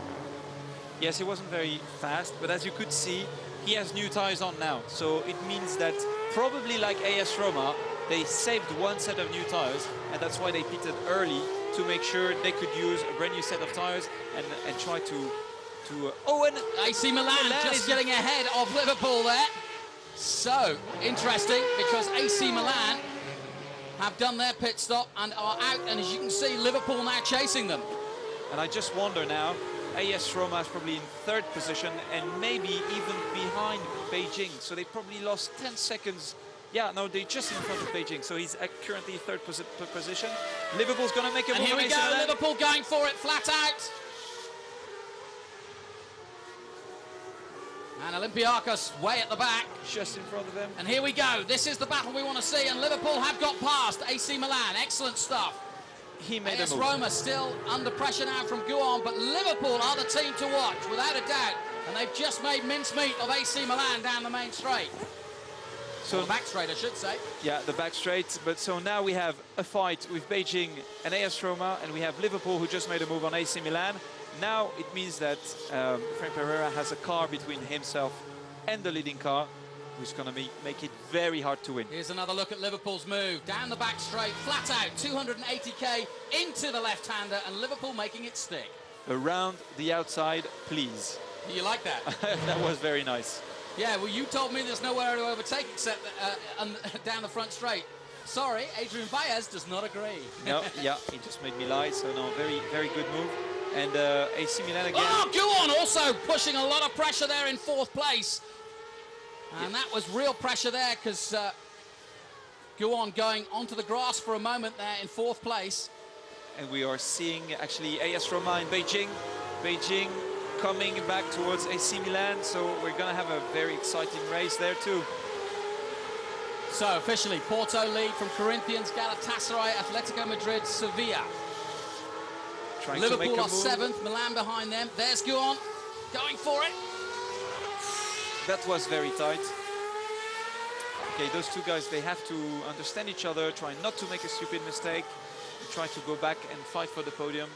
Yes, he wasn't very fast, but as you could see, he has new tires on now. So it means that probably like AS Roma, they saved one set of new tires, and that's why they pitted early to make sure they could use a brand new set of tires and try to oh, and AC Milan just getting ahead of Liverpool there. So interesting because AC Milan have done their pit stop and are out, and as you can see, Liverpool now chasing them. And I just wonder now, AS Roma is probably in third position and maybe even behind Beijing. So they probably lost 10 seconds. Yeah, no, they're just in front of Beijing. So he's currently third position. Liverpool's going to make a move. And here we go, Liverpool going for it, flat out. And Olympiacos way at the back. Just in front of them. And here we go. This is the battle we want to see. And Liverpool have got past AC Milan. Excellent stuff. He made AS a move. Roma still under pressure now from Guon, but Liverpool are the team to watch, without a doubt. And they've just made mincemeat of AC Milan down the main straight. So the back straight, I should say. Yeah, the back straight. But so now we have a fight with Beijing and AS Roma, and we have Liverpool who just made a move on AC Milan. Now it means that Frank Barrera has a car between himself and the leading car. who's going to make it very hard to win. Here's another look at Liverpool's move. Down the back straight, flat out, 280k into the left-hander, and Liverpool making it stick. Around the outside, please. You like that? That was very nice. Yeah, well, you told me there's nowhere to overtake except down the front straight. Sorry, Adrian Baez does not agree. No, yeah, he just made me lie, so no, very good move. And AC Milan again. Oh, Guon also pushing a lot of pressure there in 4th place. And that was real pressure there because Guon going onto the grass for a moment there in 4th place. And we are seeing actually AS Roma in Beijing. Beijing coming back towards AC Milan, so we're going to have a very exciting race there too. So officially, Porto lead from Corinthians, Galatasaray, Atletico Madrid, Sevilla. Trying Liverpool to make a are move. 7th, Milan behind them. There's Guon going for it. That was very tight. Okay, those two guys, they have to understand each other, try not to make a stupid mistake, try to go back and fight for the podium.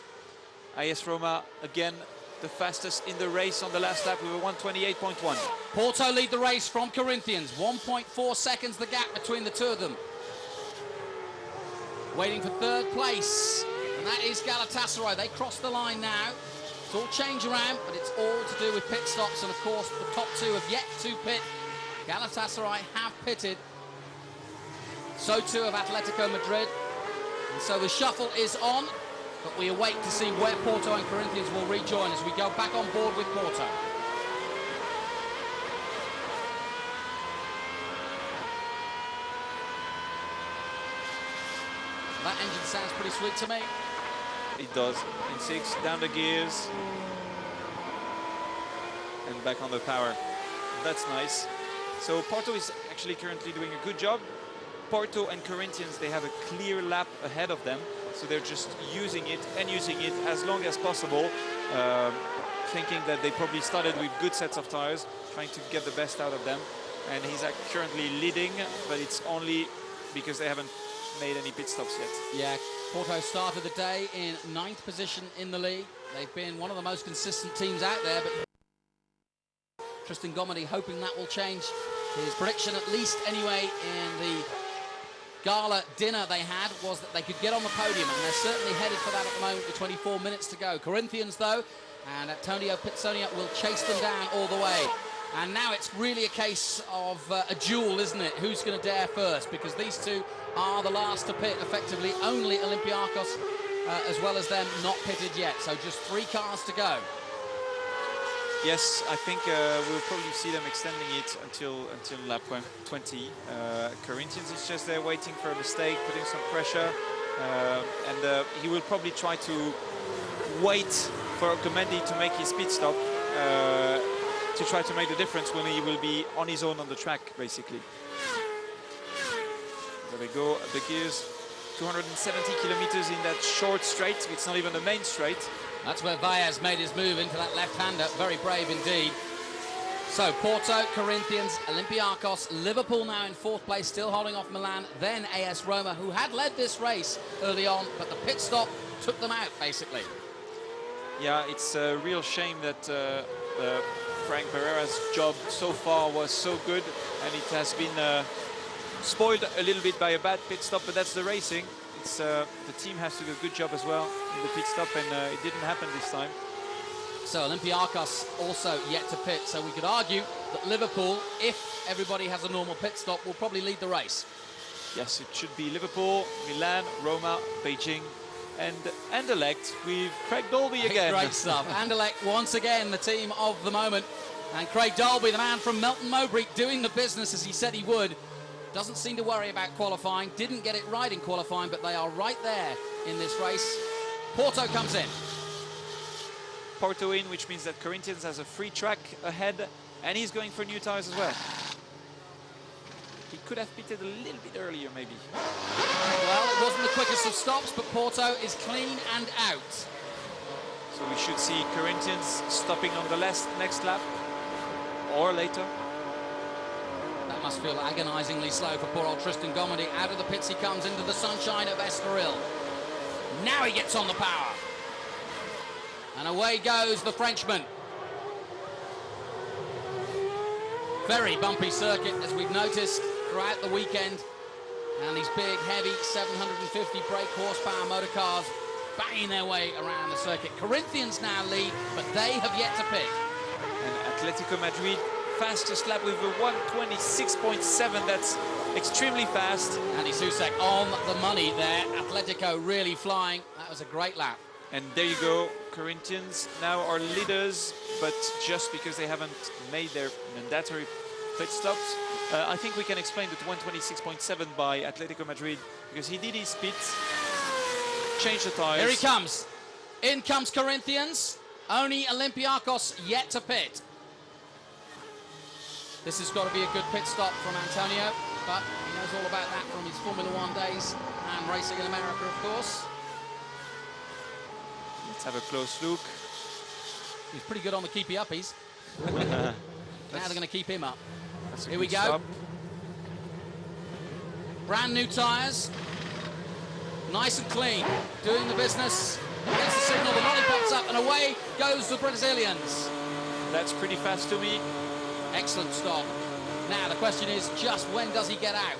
AS Roma, again, the fastest in the race on the last lap with a 1:28.1. Porto lead the race from Corinthians. 1.4 seconds the gap between the two of them. Waiting for 3rd place, and that is Galatasaray. They cross the line now. It's all change around, but it's all to do with pit stops, and of course the top 2 have yet to pit. Galatasaray have pitted. So too have Atletico Madrid. And so the shuffle is on, but we await to see where Porto and Corinthians will rejoin as we go back on board with Porto. That engine sounds pretty sweet to me. It does. In 6, down the gears. And back on the power. That's nice. So Porto is actually currently doing a good job. Porto and Corinthians, they have a clear lap ahead of them. So they're just using it as long as possible. Thinking that they probably started with good sets of tires, trying to get the best out of them. And he's currently leading, but it's only because they haven't made any pit stops yet. Yeah, Porto started the day in 9th position in the league. They've been one of the most consistent teams out there, but Tristan Gomedy hoping that will change. His prediction, at least anyway, in the gala dinner they had, was that they could get on the podium, and they're certainly headed for that at the moment with 24 minutes to go. Corinthians, though, and Antonio Pizzonia will chase them down all the way. And now it's really a case of a duel, isn't it? Who's going to dare first? Because these two are the last to pit, effectively. Only Olympiacos, as well as them, not pitted yet. So just 3 cars to go. Yes, I think we'll probably see them extending it until lap 20. Corinthians is just there waiting for a mistake, putting some pressure. And he will probably try to wait for Gomedy to make his pit stop to try to make the difference when he will be on his own on the track, basically. There we go, the gears, 270 kilometers in that short straight. It's not even the main straight. That's where Baez made his move into that left-hander. Very brave indeed. So Porto, Corinthians, Olympiacos, Liverpool now in 4th place, still holding off Milan, then AS Roma, who had led this race early on, but the pit stop took them out, basically. Yeah, it's a real shame that Frank Pereira's job so far was so good, and it has been spoiled a little bit by a bad pit stop, but that's the racing. It's the team has to do a good job as well in the pit stop, and it didn't happen this time. So Olympiacos also yet to pit, so we could argue that Liverpool, if everybody has a normal pit stop, will probably lead the race. Yes, it should be Liverpool, Milan, Roma, Beijing, and Anderlecht with Craig Dolby again. Great stuff. Anderlecht once again the team of the moment, and Craig Dolby, the man from Melton Mowbray, doing the business as he said he would. Doesn't seem to worry about qualifying, didn't get it right in qualifying, but they are right there in this race. Porto comes in. Porto in, which means that Corinthians has a free track ahead, and he's going for new tires as well. He could have pitted a little bit earlier, maybe. Well, it wasn't the quickest of stops, but Porto is clean and out. So we should see Corinthians stopping on the next lap, or later. That must feel agonisingly slow for poor old Tristan Gomedy. Out of the pits he comes into the sunshine of Estoril. Now he gets on the power. And away goes the Frenchman. Very bumpy circuit, as we've noticed throughout the weekend. And these big, heavy 750 brake horsepower motor cars banging their way around the circuit. Corinthians now lead, but they have yet to pit. And Atletico Madrid, fastest lap with a 126.7. That's extremely fast. Andy Susek on the money there. Atletico really flying. That was a great lap. And there you go. Corinthians now are leaders, but just because they haven't made their mandatory pit stops. I think we can explain that 126.7 by Atletico Madrid, because he did his pits, changed the tires. Here he comes. In comes Corinthians. Only Olympiacos yet to pit. This has got to be a good pit stop from Antonio, but he knows all about that from his Formula One days and racing in America, of course. Let's have a close look. He's pretty good on the keepy uppies. Now they're going to keep him up. Here we go. Stop. Brand new tyres. Nice and clean. Doing the business. There's the signal. The molly pops up and away goes the Brazilians. That's pretty fast to me. Excellent stop. Now the question is just when does he get out?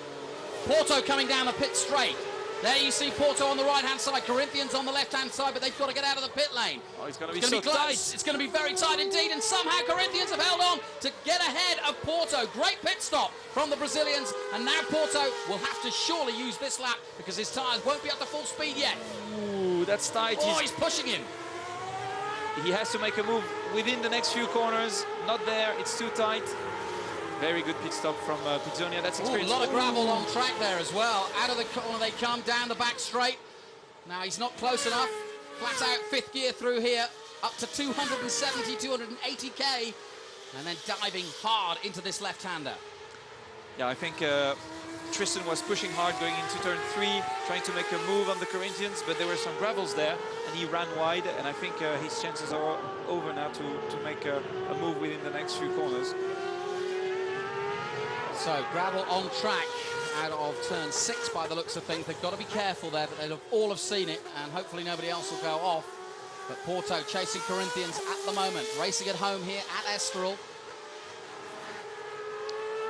Porto coming down the pit straight. There you see Porto on the right-hand side, Corinthians on the left-hand side, but they've got to get out of the pit lane. Oh, it's going to be It's so going to be close. tight. It's going to be very tight indeed, and somehow Corinthians have held on to get ahead of Porto. Great pit stop from the Brazilians, and now Porto will have to surely use this lap because his tyres won't be up to full speed yet. Ooh, that's tight. Oh, he's pushing him. He has to make a move within the next few corners. Not there. It's too tight. Very good pit stop from Pizzonia. That's Ooh, a experience. lot of gravel on track there as well. Out of the corner they come, down the back straight. Now he's not close enough. Flat out fifth gear through here, up to 270, 280k, and then diving hard into this left-hander. Yeah, I think Tristan was pushing hard going into turn 3, trying to make a move on the Corinthians, but there were some gravels there, and he ran wide, and I think his chances are over now to make a move within the next few corners. So gravel on track out of turn 6 by the looks of things. They've got to be careful there, but they'll all have seen it, and hopefully nobody else will go off. But Porto chasing Corinthians at the moment, racing at home here at Estoril.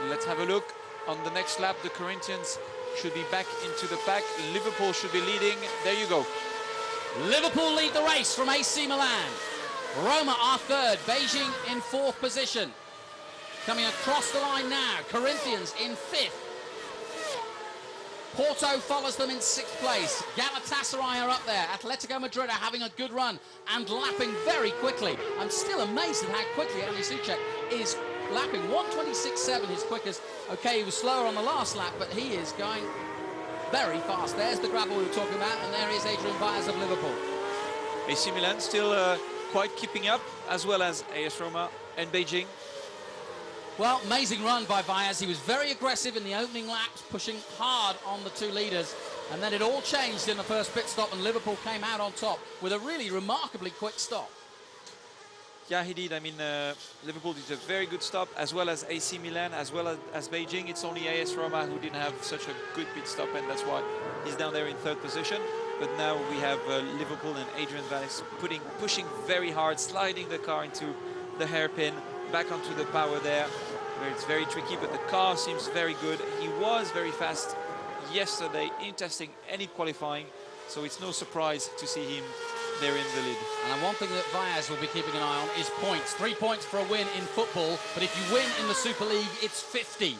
Let's have a look. On the next lap, the Corinthians should be back into the pack. Liverpool should be leading. There you go. Liverpool lead the race from AC Milan. Roma are third, Beijing in fourth position. Coming across the line now, Corinthians in fifth. Porto follows them in sixth place. Galatasaray are up there. Atletico Madrid are having a good run and lapping very quickly. I'm still amazed at how quickly Andy Souček is lapping. 126.7 his quickest. Okay, he was slower on the last lap, but he is going very fast. There's the gravel we were talking about, and there is Adrian Baez of Liverpool. AC Milan still quite keeping up, as well as AS Roma and Beijing. Well, amazing run by Baez. He was very aggressive in the opening laps, pushing hard on the two leaders. And then it all changed in the first pit stop, and Liverpool came out on top with a really remarkably quick stop. Yeah, he did. I mean, Liverpool did a very good stop, as well as AC Milan, as well as Beijing. It's only AS Roma who didn't have such a good pit stop, and that's why he's down there in third position. But now we have Liverpool and Adrian Baez pushing very hard, sliding the car into the hairpin, back onto the power there, where it's very tricky, but the car seems very good. He was very fast yesterday in testing and in qualifying, so it's no surprise to see him there in the lead. And one thing that Baez will be keeping an eye on is points. 3 points for a win in football, but if you win in the Super League, it's 50.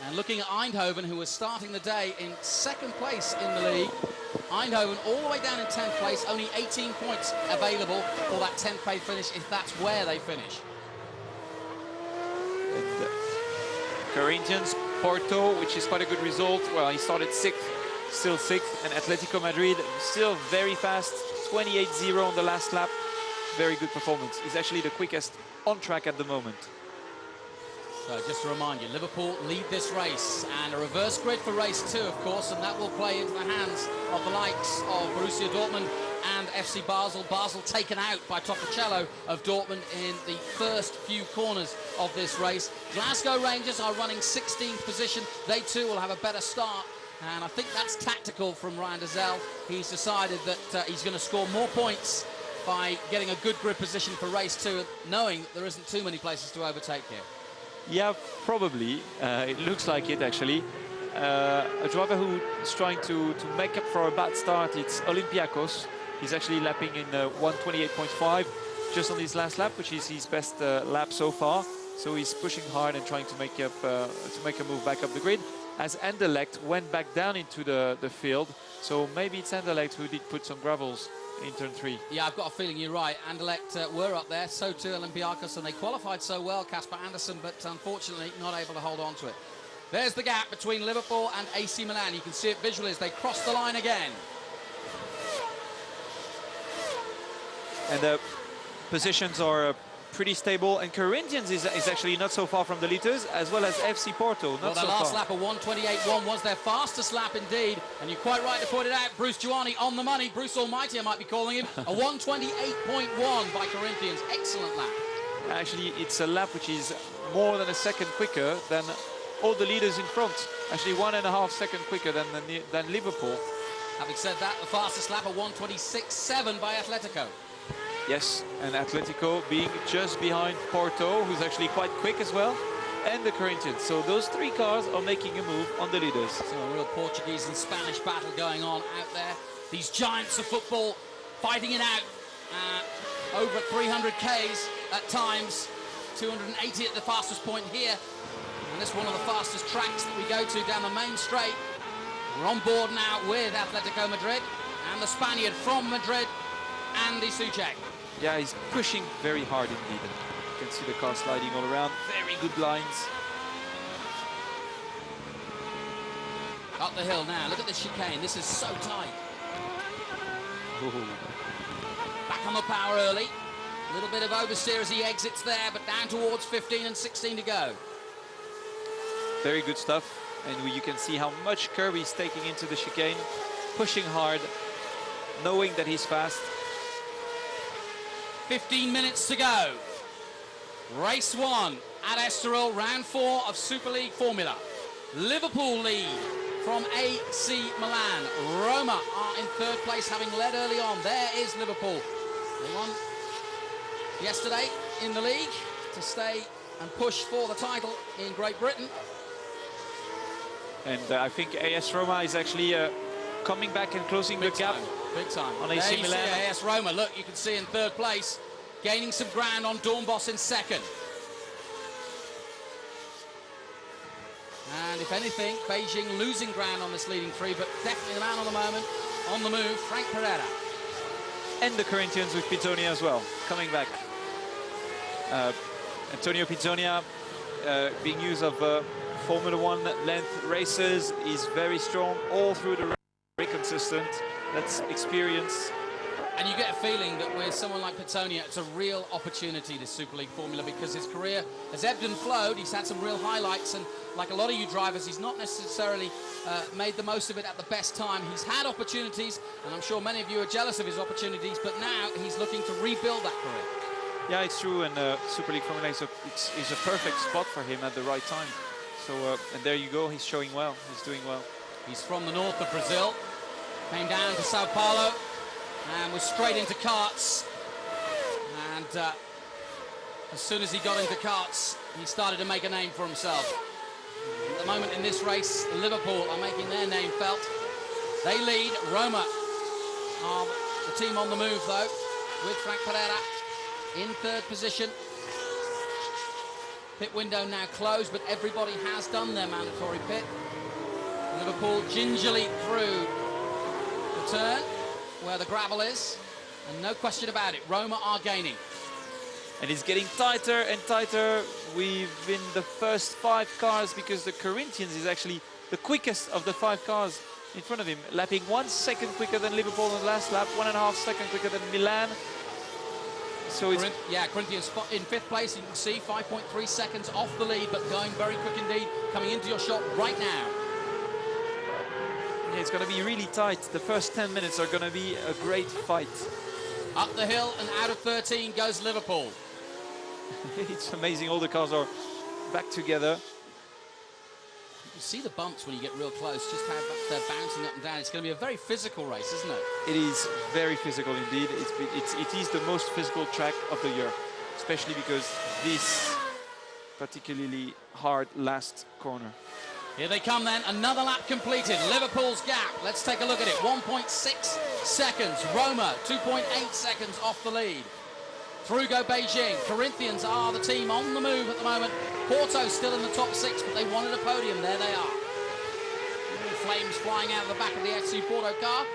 And looking at Eindhoven, who was starting the day in second place in the league, Eindhoven all the way down in 10th place, only 18 points available for that 10th place finish if that's where they finish. And Corinthians, Porto, which is quite a good result. Well, he started 6th, still 6th, and Atletico Madrid still very fast, 28.0 on the last lap. Very good performance. He's actually the quickest on track at the moment. So just to remind you, Liverpool lead this race, and a reverse grid for race 2, of course, and that will play into the hands of the likes of Borussia Dortmund and FC Basel. Basel taken out by Topocello of Dortmund in the first few corners of this race. Glasgow Rangers are running 16th position. They too will have a better start, and I think that's tactical from Ryan Dezell. He's decided that he's going to score more points by getting a good grid position for race 2, knowing that there isn't too many places to overtake here. Yeah, probably. It looks like it, actually. A driver who's trying to make up for a bad start, it's Olympiacos. He's actually lapping in 1:28.5 just on his last lap, which is his best lap so far. So he's pushing hard and trying to make a move back up the grid. As Anderlecht went back down into the field, so maybe it's Anderlecht who did put some gravels in turn 3. Yeah, I've got a feeling you're right. Anderlecht were up there, so too Olympiacos, and they qualified so well, Casper Anderson, but unfortunately not able to hold on to it. There's the gap between Liverpool and AC Milan. You can see it visually as they cross the line again. And the positions are pretty stable, and Corinthians is actually not so far from the leaders, as well as FC Porto, not so far. Well, their last lap of 1:28.1 was their fastest lap indeed, and you're quite right to point it out. Bruce Giuani on the money, Bruce Almighty I might be calling him, a 1:28.1 by Corinthians, excellent lap. Actually, it's a lap which is more than a second quicker than all the leaders in front. Actually, 1.5 seconds quicker than Liverpool. Having said that, the fastest lap of 1:26.7 by Atletico. Yes, and Atletico being just behind Porto, who's actually quite quick as well, and the Corinthians. So those 3 cars are making a move on the leaders. So a real Portuguese and Spanish battle going on out there. These giants of football fighting it out. Over 300 Ks at times, 280 at the fastest point here. And this is one of the fastest tracks that we go to down the main straight. We're on board now with Atletico Madrid and the Spaniard from Madrid, Andy Soucek. Yeah, he's pushing very hard indeed. You can see the car sliding all around. Very good lines. Up the hill now. Look at this chicane. This is so tight. Ooh. Back on the power early. A little bit of oversteer as he exits there, but down towards 15 and 16 to go. Very good stuff. And you can see how much curve he's taking into the chicane. Pushing hard, knowing that he's fast. 15 minutes to go. Race 1 at Estoril, round 4 of Super League Formula. Liverpool lead from AC Milan. Roma are in 3rd place, having led early on. There is Liverpool. They won yesterday in the league to stay and push for the title in Great Britain. And I think AS Roma is actually coming back and closing the gap. Big time. On there AC you Milan. see AS Roma. Look, you can see in 3rd place, gaining some ground on Dornbos in 2nd. And if anything, Beijing losing ground on this leading 3, but definitely the man on the moment, on the move, Frank Pereira. And the Corinthians with Pizzonia as well, coming back. Antonio Pizzonia being used of Formula 1 length races, is very strong all through the race, very consistent. That's experience. And you get a feeling that with someone like Pizzonia, it's a real opportunity, this Super League Formula, because his career has ebbed and flowed. He's had some real highlights, and like a lot of you drivers, he's not necessarily made the most of it at the best time. He's had opportunities, and I'm sure many of you are jealous of his opportunities, but now he's looking to rebuild that career. Yeah, it's true, and Super League Formula is a perfect spot for him at the right time. So, and there you go, he's showing well, he's doing well. He's from the north of Brazil, came down to Sao Paulo, and was straight into karts. And as soon as he got into karts, he started to make a name for himself. At the moment in this race, Liverpool are making their name felt. They lead. Roma are the team on the move, though, with Frank Pereira in 3rd position. Pit window now closed, but everybody has done their mandatory pit. Liverpool gingerly through the turn where the gravel is, and no question about it, Roma are gaining. And it's getting tighter and tighter. We've been the first 5 cars, because the Corinthians is actually the quickest of the 5 cars in front of him, lapping 1 second quicker than Liverpool on the last lap, 1.5 seconds quicker than Milan. So it's... Corinthians in 5th place, you can see 5.3 seconds off the lead, but going very quick indeed, coming into your shot right now. Yeah, it's going to be really tight. The first 10 minutes are going to be a great fight. Up the hill and out of 13 goes Liverpool. It's amazing, all the cars are back together. You see the bumps when you get real close, just how they're bouncing up and down. It's going to be a very physical race, isn't it? It is very physical indeed. It is the most physical track of the year, especially because this particularly hard last corner. Here they come then, another lap completed. Liverpool's gap, let's take a look at it. 1.6 seconds. Roma, 2.8 seconds off the lead. Through go Beijing. Corinthians are the team on the move at the moment. Porto still in the top 6, but they wanted a podium. There they are. Flames flying out of the back of the FC Porto car.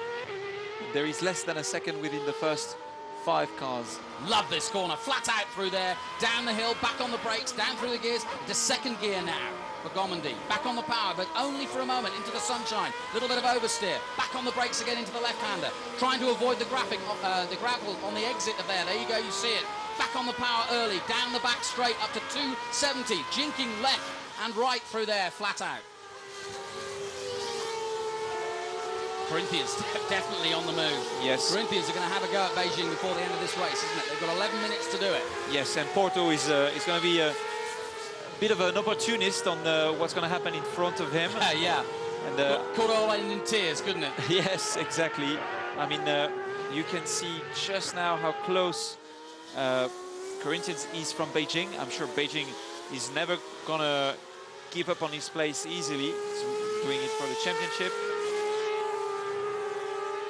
There is less than a second within the first 5 cars. Love this corner, flat out through there, down the hill, back on the brakes, down through the gears, into second gear now for Gomendi. Back on the power, but only for a moment, into the sunshine. Little bit of oversteer, back on the brakes again into the left-hander, trying to avoid the gravel on the exit of there. There you go, you see it. Back on the power early, down the back straight up to 270, jinking left and right through there, flat out. Corinthians definitely on the move. Yes. Corinthians are going to have a go at Beijing before the end of this race, isn't it? They've got 11 minutes to do it. Yes, and Porto is going to be a bit of an opportunist on what's going to happen in front of him. Yeah. And caught all in tears, couldn't it? yes, exactly. I mean, you can see just now how close Corinthians is from Beijing. I'm sure Beijing is never going to give up on his place easily. He's doing it for the championship.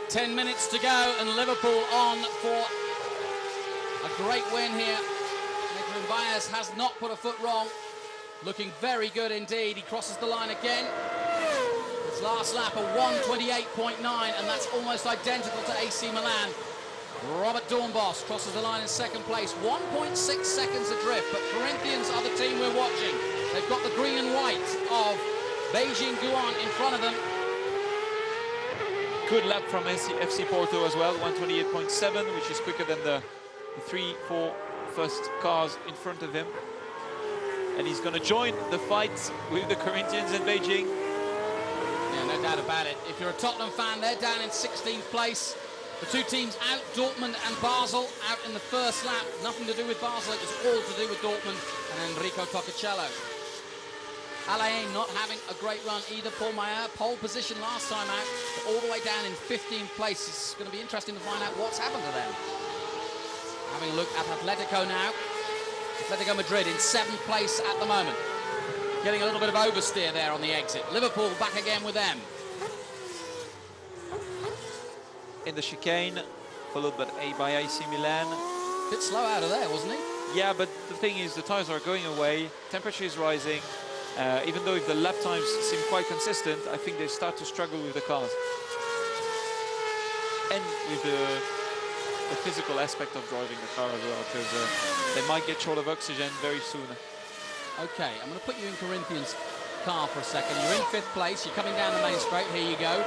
10 minutes to go and Liverpool on for a great win here. Adrian Baez has not put a foot wrong. Looking very good indeed. He crosses the line again. His last lap a 1:28.9, and that's almost identical to AC Milan. Robert Dornbos crosses the line in second place. 1.6 seconds adrift, but Corinthians are the team we're watching. They've got the green and white of Beijing Guan in front of them. Good lap from FC Porto as well, 128.7, which is quicker than the 3-4 first cars in front of him. And he's going to join the fight with the Corinthians in Beijing. Yeah, no doubt about it. If you're a Tottenham fan, they're down in 16th place. The two teams out, Dortmund and Basel, out in the first lap. Nothing to do with Basel, it was all to do with Dortmund and Enrico Toccacello. Alain not having a great run either. Paul Meyer, pole position last time out, but all the way down in 15th place. It's going to be interesting to find out what's happened to them. Having a look at Atletico now. Atletico Madrid in 7th place at the moment. Getting a little bit of oversteer there on the exit. Liverpool back again with them. In the chicane, followed by AC Milan. Bit slow out of there, wasn't he? Yeah, but the thing is, the tires are going away, temperature is rising. Even though if the lap times seem quite consistent, I think they start to struggle with the cars. And with the physical aspect of driving the car as well, because they might get short of oxygen very soon. Okay, I'm going to put you in Corinthians' car for a second. You're in 5th place, you're coming down the main straight, here you go.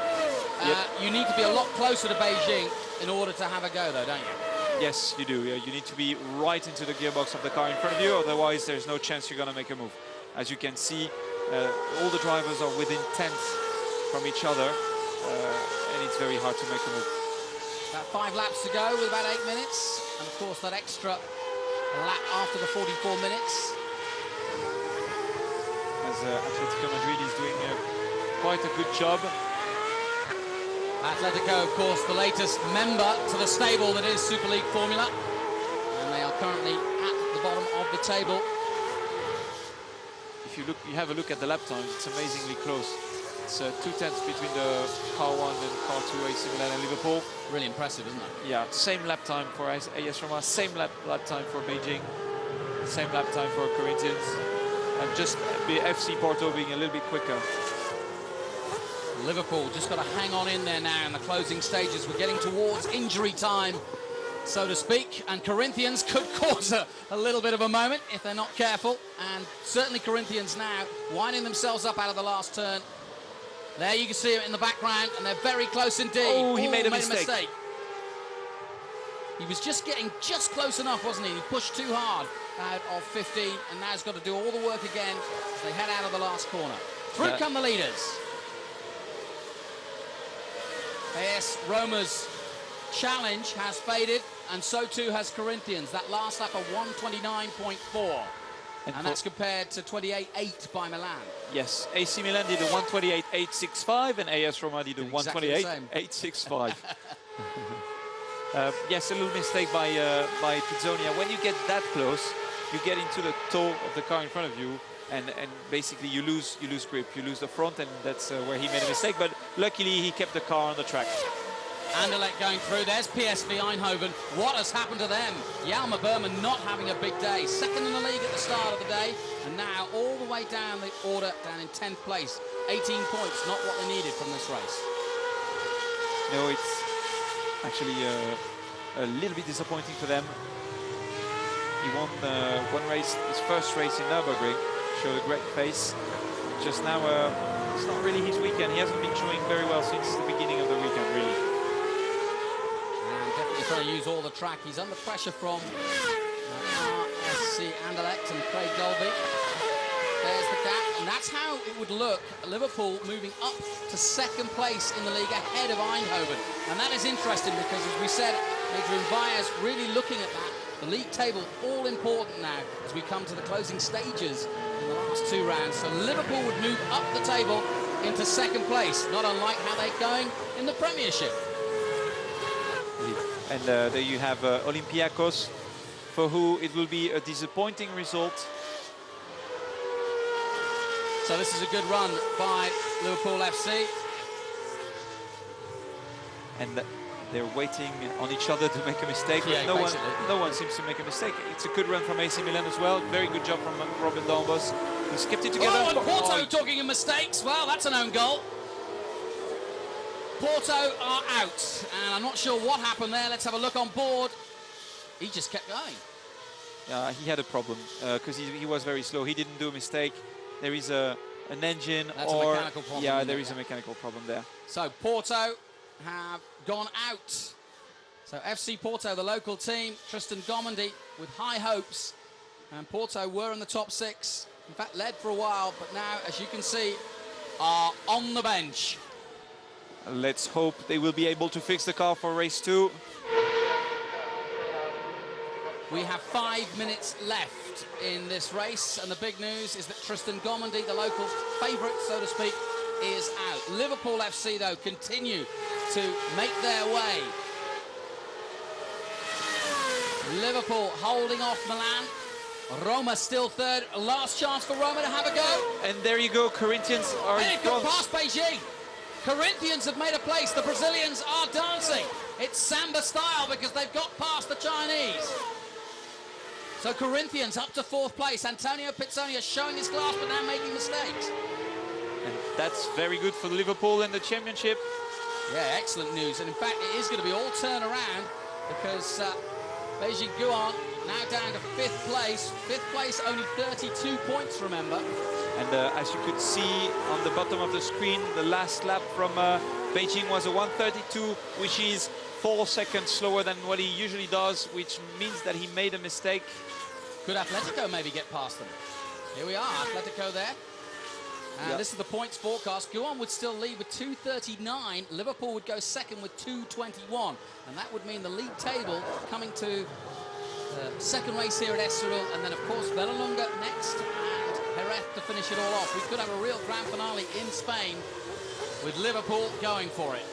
Yep. You need to be a lot closer to Beijing in order to have a go though, don't you? Yes, you do. You need to be right into the gearbox of the car in front of you, otherwise there's no chance you're going to make a move. As you can see, all the drivers are within tenths from each other, and it's very hard to make a move. About 5 laps to go with about 8 minutes, and of course that extra lap after the 44 minutes. As Atletico Madrid is doing quite a good job. Atletico, of course, the latest member to the stable that is Superleague Formula, and they are currently at the bottom of the table. If you have a look at the lap times, it's amazingly close. It's 2 tenths between the car 1 and car 2, AC Milan and Liverpool. Really impressive, isn't it? Yeah, same lap time for AS Roma, same lap time for Beijing, same lap time for Corinthians, and just FC Porto being a little bit quicker. Liverpool just got to hang on in there now in the closing stages. We're getting towards injury time, so to speak, and Corinthians could cause a little bit of a moment if they're not careful, and certainly Corinthians now winding themselves up out of the last turn. There you can see it in the background, and they're very close indeed. Oh, he made a mistake. He was just getting just close enough, wasn't he? He pushed too hard out of 15, and now he's got to do all the work again as they head out of the last corner. Through come the leaders. AS Roma's challenge has faded, and so too has Corinthians. That last lap of 129.4, and that's compared to 28.8 by Milan. Yes, AC Milan did a 128.865, and AS Roma did a 128.865. Yes, a little mistake by Pizzonia. When you get that close, you get into the toe of the car in front of you, and basically you lose grip, you lose the front, and that's where he made a mistake. But luckily he kept the car on the track. Anderlecht going through. There's PSV Eindhoven. What has happened to them? Jalmar Berman not having a big day. Second in the league at the start of the day, and now all the way down the order, down in 10th place. 18 points, not what they needed from this race. No, it's actually a little bit disappointing for them. He won one race, his first race in Nürburgring, showed a great pace. Just now, it's not really his weekend. He hasn't been showing very well since the beginning of the weekend, really. And definitely trying to use all the track. He's under pressure from RSC Anderlecht and Craig Dolby. There's the gap, and that's how it would look. Liverpool moving up to second place in the league ahead of Eindhoven. And that is interesting because, as we said, Adrian Baez really looking at that. The league table all important now as we come to the closing stages in the last two rounds. So Liverpool would move up the table into second place, not unlike how they're going in the Premiership. And there you have Olympiacos, for who it will be a disappointing result. So this is a good run by Liverpool FC. And they're waiting on each other to make a mistake. Yeah, no one seems to make a mistake. It's a good run from AC Milan as well. Very good job from Robin Dombos, who's kept it together. Oh, and Porto talking of mistakes. Well, that's an own goal. Porto are out, and I'm not sure what happened there. Let's have a look on board. He just kept going. He had a problem because he was very slow. He didn't do a mistake. There is an engine That's a mechanical problem. Yeah, there is a mechanical problem there. So Porto have gone out. So FC Porto, the local team, Tristan Gomendy with high hopes. And Porto were in the top six. In fact, led for a while, but now, as you can see, are on the bench. Let's hope they will be able to fix the car for race 2. We have 5 minutes left in this race, and the big news is that Tristan Gomendy, the local favourite, so to speak, is out. Liverpool FC, though, continue to make their way. Liverpool holding off Milan. Roma still third. Last chance for Roma to have a go. And there you go, Corinthians are in They've got front. past Beijing. Corinthians have made a place. The Brazilians are dancing. It's samba style because they've got past the Chinese. So Corinthians up to fourth place. Antonio Pizzonia showing his class but now making mistakes. And that's very good for Liverpool in the championship. Yeah, excellent news. And in fact, it is going to be all turn around because Beijing Guan now down to fifth place. Fifth place, only 32 points, remember. And as you could see on the bottom of the screen, the last lap from Beijing was a 1:32, which is 4 seconds slower than what he usually does, which means that he made a mistake. Could Atletico maybe get past them? Here we are, Atletico there. And this is the points forecast. Guan would still lead with 239. Liverpool would go second with 221. And that would mean the league table coming to the second race here at Estoril. And then, of course, Vallelunga next and Jerez to finish it all off. We could have a real grand finale in Spain with Liverpool going for it.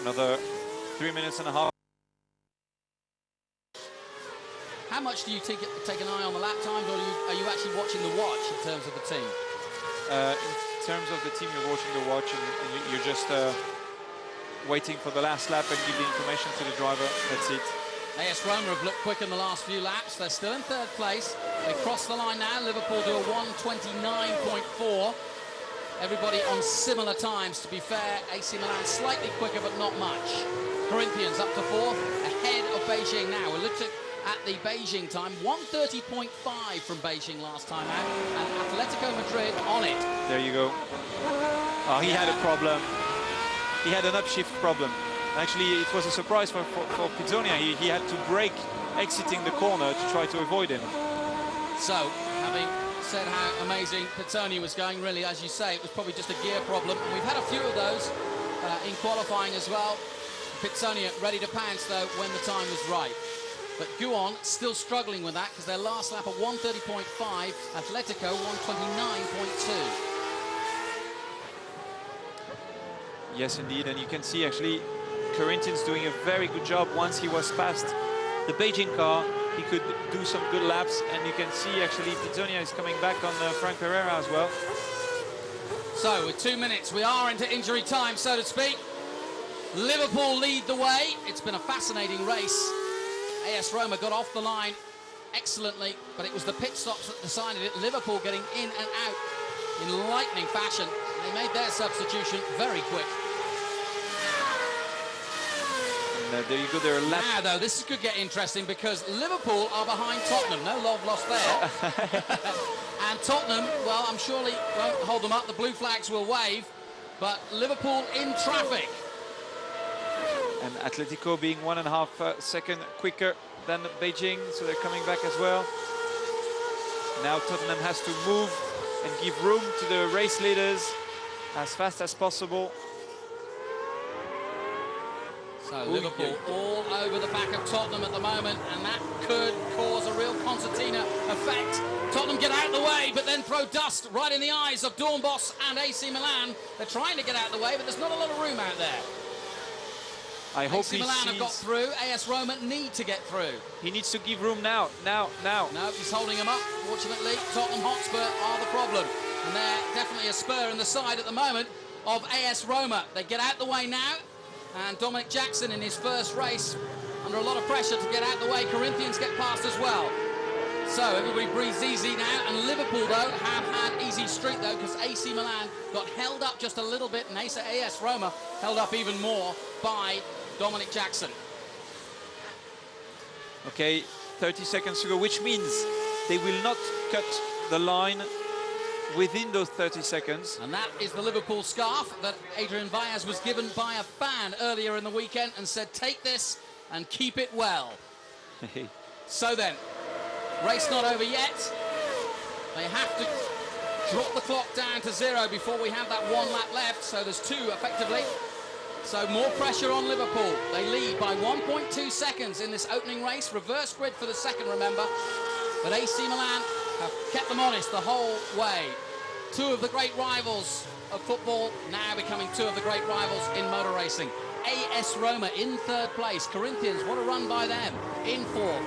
Another 3 minutes and a half. How much do you take an eye on the lap times, or are you actually watching the watch in terms of the team? In terms of the team, you're watching the watch and you're just waiting for the last lap and give the information to the driver. That's it. AS Roma have looked quick in the last few laps. They're still in third place. They cross the line now. Liverpool do a 1:29.4. Everybody on similar times, to be fair. AC Milan slightly quicker, but not much. Corinthians up to fourth, ahead of Beijing now. We looked at the Beijing time, 1:30.5 from Beijing last time out, and Atletico Madrid on it. There you go. Oh, he had a problem. He had an upshift problem. Actually, it was a surprise for Pizzonia. He had to brake exiting the corner to try to avoid him. So, having said how amazing Pizzonia was going, really, as you say, it was probably just a gear problem. And we've had a few of those in qualifying as well. Pizzonia ready to pounce, though, when the time was right. But Guan still struggling with that because their last lap at 1:30.5, Atletico 1:29.2. Yes, indeed, and you can see actually Corinthians doing a very good job once he was past the Beijing car. he could do some good laps, and you can see actually Pizzonia is coming back on Frank Pereira as well. So with 2 minutes, we are into injury time, so to speak. Liverpool lead the way. It's been a fascinating race. AS Roma got off the line excellently, but it was the pit stops that decided it. Liverpool getting in and out in lightning fashion. They made their substitution very quick. And there you go, they're lap. Now, though, this could get interesting because Liverpool are behind Tottenham. No love lost there. And Tottenham, well, I'm surely won't hold them up. The blue flags will wave. But Liverpool in traffic. And Atletico being 1.5 second quicker than Beijing, so they're coming back as well. Now Tottenham has to move and give room to the race leaders as fast as possible. So Liverpool all over the back of Tottenham at the moment, and that could cause a real concertina effect. Tottenham get out of the way, but then throw dust right in the eyes of Dornbos and AC Milan. They're trying to get out of the way, but there's not a lot of room out there. I hope AC he Milan have got sees, through. AS Roma need to get through. he needs to give room now. No, he's holding them up. Fortunately, Tottenham Hotspur are the problem. And they're definitely a spur in the side at the moment of AS Roma. They get out the way now. And Dominic Jackson in his first race under a lot of pressure to get out the way. Corinthians get past as well. So everybody breathes easy now. And Liverpool, though, have had easy street, though, because AC Milan got held up just a little bit. And AS Roma held up even more by Dominic Jackson. Okay, 30 seconds to go, which means they will not cut the line within those 30 seconds. And that is the Liverpool scarf that Adrian Valles was given by a fan earlier in the weekend and said, take this and keep it well. So then, race not over yet. They have to drop the clock down to 0 before we have that 1 lap left. So there's 2 effectively. So more pressure on Liverpool. They lead by 1.2 seconds in this opening race. Reverse grid for the second, remember. But AC Milan have kept them honest the whole way. 2 of the great rivals of football now becoming 2 of the great rivals in motor racing. AS Roma in 3rd place. Corinthians, what a run by them, in 4th.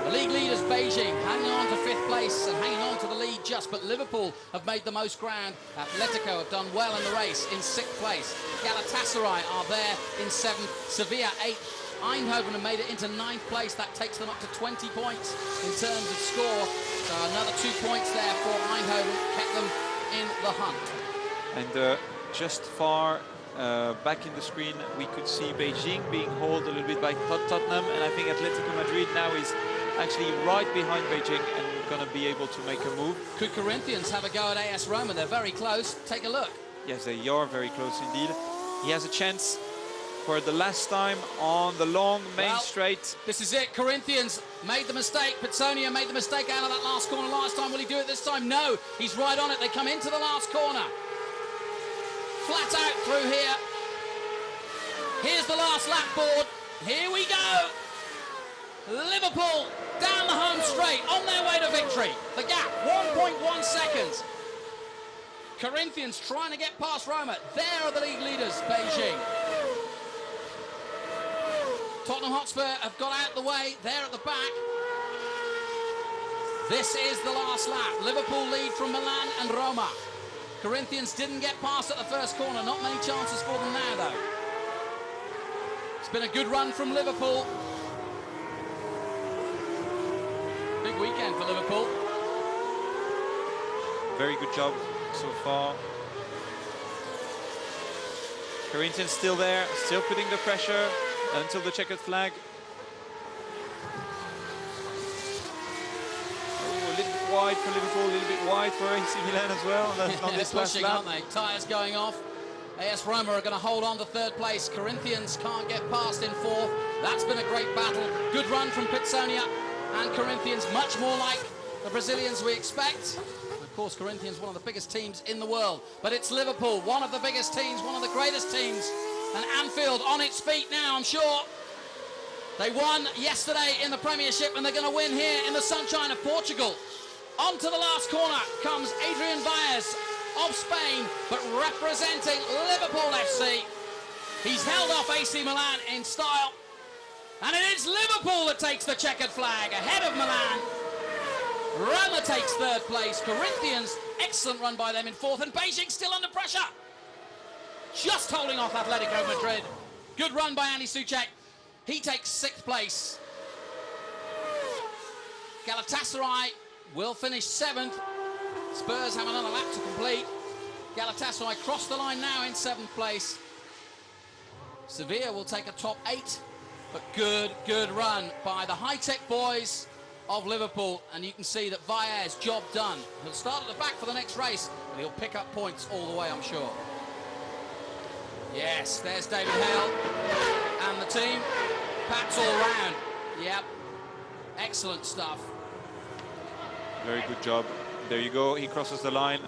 The league leaders, Beijing, hanging on to 5th place and hanging on to the lead just, but Liverpool have made the most ground. Atletico have done well in the race in 6th place. Galatasaray are there in 7th. Sevilla 8th. Eindhoven have made it into 9th place. That takes them up to 20 points in terms of score. So another 2 points there for Eindhoven, kept them in the hunt. And just far back in the screen, we could see Beijing being held a little bit by Tottenham, and I think Atletico Madrid now is actually right behind Beijing and going to be able to make a move. Could Corinthians have a go at AS Roma? They're very close. Take a look. Yes, they are very close indeed. He has a chance for the last time on the long main straight. This is it. Corinthians made the mistake. Pizzonia made the mistake out of that last corner last time. Will he do it this time? No. He's right on it. They come into the last corner. Flat out through here. Here's the last lap board. Here we go. Liverpool down the home straight on their way to victory. The gap, 1.1 seconds. Corinthians trying to get past Roma. There are the league leaders, Beijing. Tottenham Hotspur have got out the way. They're at the back. This is the last lap. Liverpool lead from Milan and Roma. Corinthians didn't get past at the first corner. Not many chances for them now, though. It's been a good run from Liverpool. Big weekend for Liverpool. Very good job so far. Corinthians still there, still putting the pressure until the checkered flag. Oh, a little bit wide for Liverpool, a little bit wide for AC Milan as well on this last pushing, lap. aren't they? Tyres going off. AS Roma are going to hold on to 3rd place. Corinthians can't get past in 4th. That's been a great battle. Good run from Pizzonia and Corinthians, much more like the Brazilians we expect. Of course, Corinthians, one of the biggest teams in the world. But it's Liverpool, one of the biggest teams, one of the greatest teams. And Anfield on its feet now, I'm sure. They won yesterday in the Premiership and they're going to win here in the sunshine of Portugal. Onto the last corner comes Adrian Valles of Spain, but representing Liverpool FC. He's held off AC Milan in style. And it is Liverpool that takes the checkered flag ahead of Milan. Roma takes third place. Corinthians, excellent run by them in fourth. And Beijing still under pressure. Just holding off Atletico Madrid. Good run by Andy Souček. He takes sixth place. Galatasaray will finish seventh. Spurs have another lap to complete. Galatasaray cross the line now in seventh place. Sevilla will take a top 8. But good run by the high-tech boys of Liverpool. And you can see that Valles, job done. He'll start at the back for the next race, and he'll pick up points all the way, I'm sure. Yes, there's David Hale and the team. Pats all round. Yep. Excellent stuff. Very good job. There you go. He crosses the line.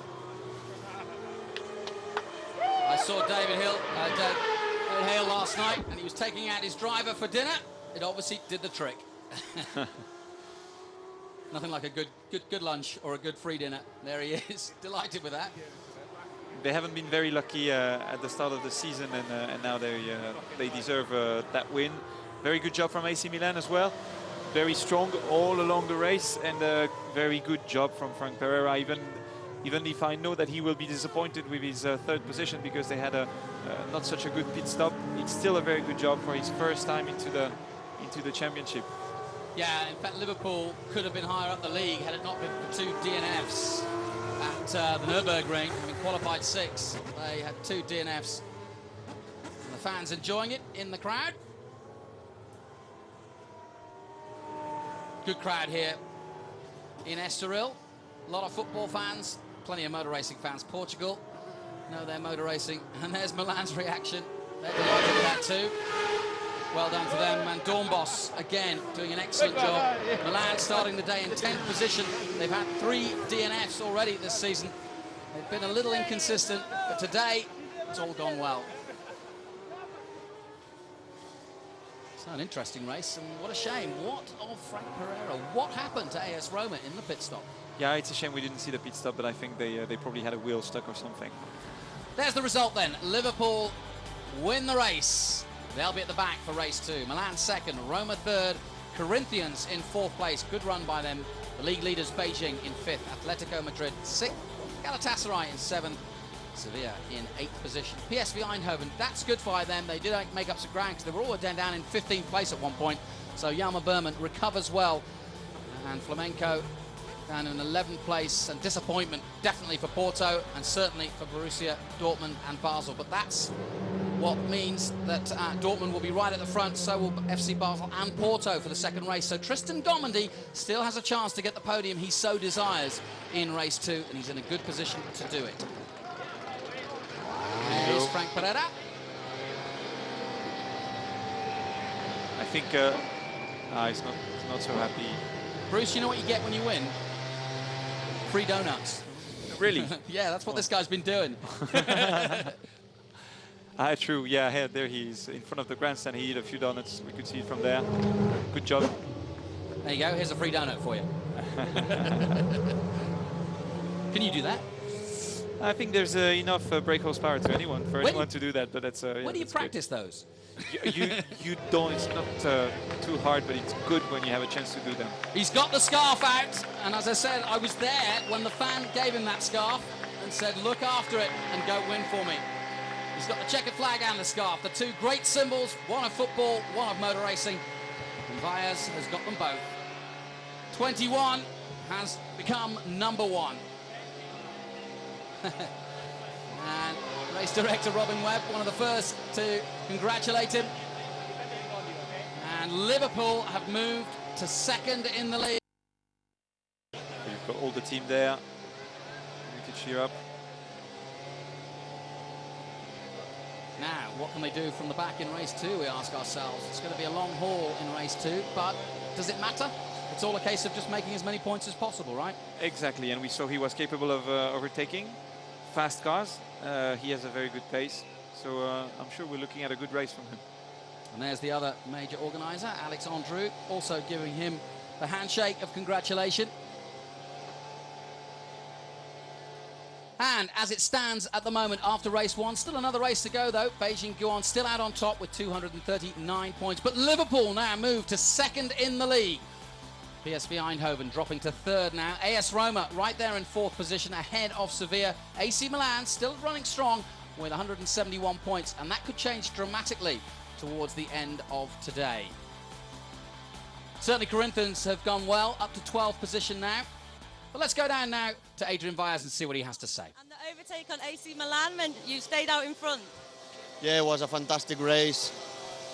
I saw David Hale last night, and he was taking out his driver for dinner. It obviously did the trick. Nothing like a good lunch or a good free dinner. There he is. Delighted with that. They haven't been very lucky at the start of the season, and now they deserve that win. Very good job from AC Milan as well. Very strong all along the race, and a very good job from Frank Pereira. Even if I know that he will be disappointed with his third position because they had not such a good pit stop, it's still a very good job for his first time into the championship. Yeah, in fact, Liverpool could have been higher up the league had it not been for 2 DNFs at the Nürburgring, having qualified 6. They had 2 DNFs. And the fans enjoying it in the crowd. Good crowd here in Estoril. A lot of football fans, plenty of motor racing fans. Portugal know their motor racing. And there's Milan's reaction. They're delighted with that too. Well done to them. And Dornbos, again, doing an excellent job. Milan starting the day in 10th position. They've had 3 DNFs already this season. They've been a little inconsistent, but today it's all gone well. It's an interesting race, and what a shame. What of Frank Pereira? What happened to AS Roma in the pit stop? Yeah, it's a shame we didn't see the pit stop, but I think they probably had a wheel stuck or something. There's the result then. Liverpool win the race. They'll be at the back for race 2. Milan second, Roma third, Corinthians in 4th place. Good run by them. The league leaders Beijing in 5th, Atletico Madrid 6th, Galatasaray in 7th, Sevilla in 8th position. PSV Eindhoven, that's good for them. They did make up some ground because they were all down in 15th place at one point. So Yama Berman recovers well. And Flamenco down in 11th place, and disappointment definitely for Porto and certainly for Borussia Dortmund and Basel. But that's what means that Dortmund will be right at the front, so will FC Basel and Porto for the second race. So Tristan Gomendy still has a chance to get the podium he so desires in race 2, and he's in a good position to do it. There's Frank Pereira. I think he's not so happy. Bruce, you know what you get when you win? Free donuts. Really? Yeah, that's what this guy's been doing. True. Yeah, there he is in front of the grandstand. He ate a few donuts. We could see it from there. Good job. There you go. Here's a free donut for you. Can you do that? I think there's enough brake horsepower to anyone to do that. But that's where do you practice those? You don't. It's not too hard, but it's good when you have a chance to do them. He's got the scarf out, and as I said, I was there when the fan gave him that scarf and said, "Look after it and go win for me." He's got the checkered flag and the scarf, the 2 great symbols, one of football, one of motor racing. And Valles has got them both. 21 has become number 1. And race director Robin Webb, one of the first to congratulate him. And Liverpool have moved to second in the league. You've got all the team there. You can cheer up. Now, what can they do from the back in race 2, we ask ourselves. It's going to be a long haul in race 2, but does it matter? It's all a case of just making as many points as possible, right? Exactly, and we saw he was capable of overtaking fast cars. He has a very good pace, so I'm sure we're looking at a good race from him. And there's the other major organiser, Alex Andrew, also giving him the handshake of congratulation. stand as it stands at the moment after race 1. Still another race to go, though. Beijing Guan still out on top with 239 points. But Liverpool now move to 2nd in the league. PSV Eindhoven dropping to 3rd now. AS Roma right there in 4th position ahead of Sevilla. AC Milan still running strong with 171 points, and that could change dramatically towards the end of today. Certainly Corinthians have gone well, up to 12th position now. But let's go down now to Adrian Vias and see what he has to say. And the overtake on AC Milan meant you stayed out in front. Yeah, it was a fantastic race.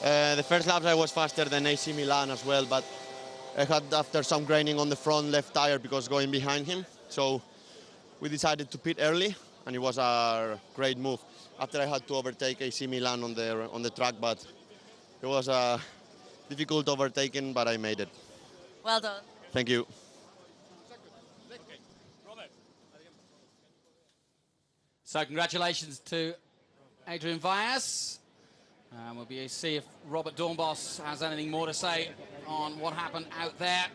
The first laps I was faster than AC Milan as well, but I had, after some graining on the front left tire because going behind him. So we decided to pit early, and it was a great move. After I had to overtake AC Milan on the track, but it was a difficult overtaking, but I made it. Well done. Thank you. So congratulations to Adrian Vias. We'll be able to see if Robert Dornbos has anything more to say on what happened out there.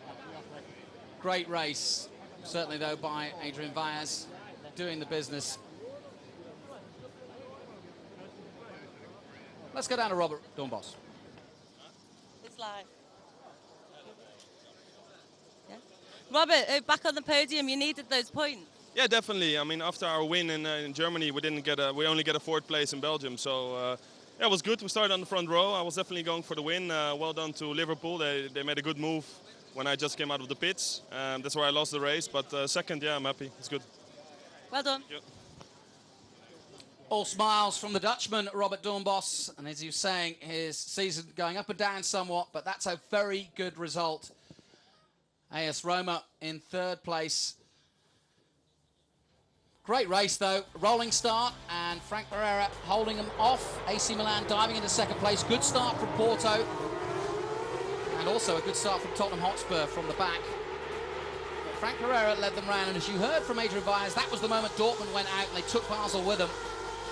Great race, certainly though, by Adrian Vias, doing the business. Let's go down to Robert Dornbos. It's live. Yeah. Robert, back on the podium, you needed those points. Yeah, definitely. I mean, after our win in Germany, we only get a 4th place in Belgium. So yeah, it was good. We started on the front row. I was definitely going for the win. Well done to Liverpool. They made a good move when I just came out of the pits. That's where I lost the race. But 2nd, yeah, I'm happy. It's good. Well done. Yeah. All smiles from the Dutchman, Robert Dornbos. And as he was saying, his season going up and down somewhat, but that's a very good result. AS Roma in 3rd place. Great race, though. Rolling start, and Frank Pereira holding them off. AC Milan diving into 2nd place. Good start from Porto. And also a good start from Tottenham Hotspur from the back. But Frank Pereira led them round, and as you heard from Adrian Vias, that was the moment Dortmund went out, and they took Basel with them.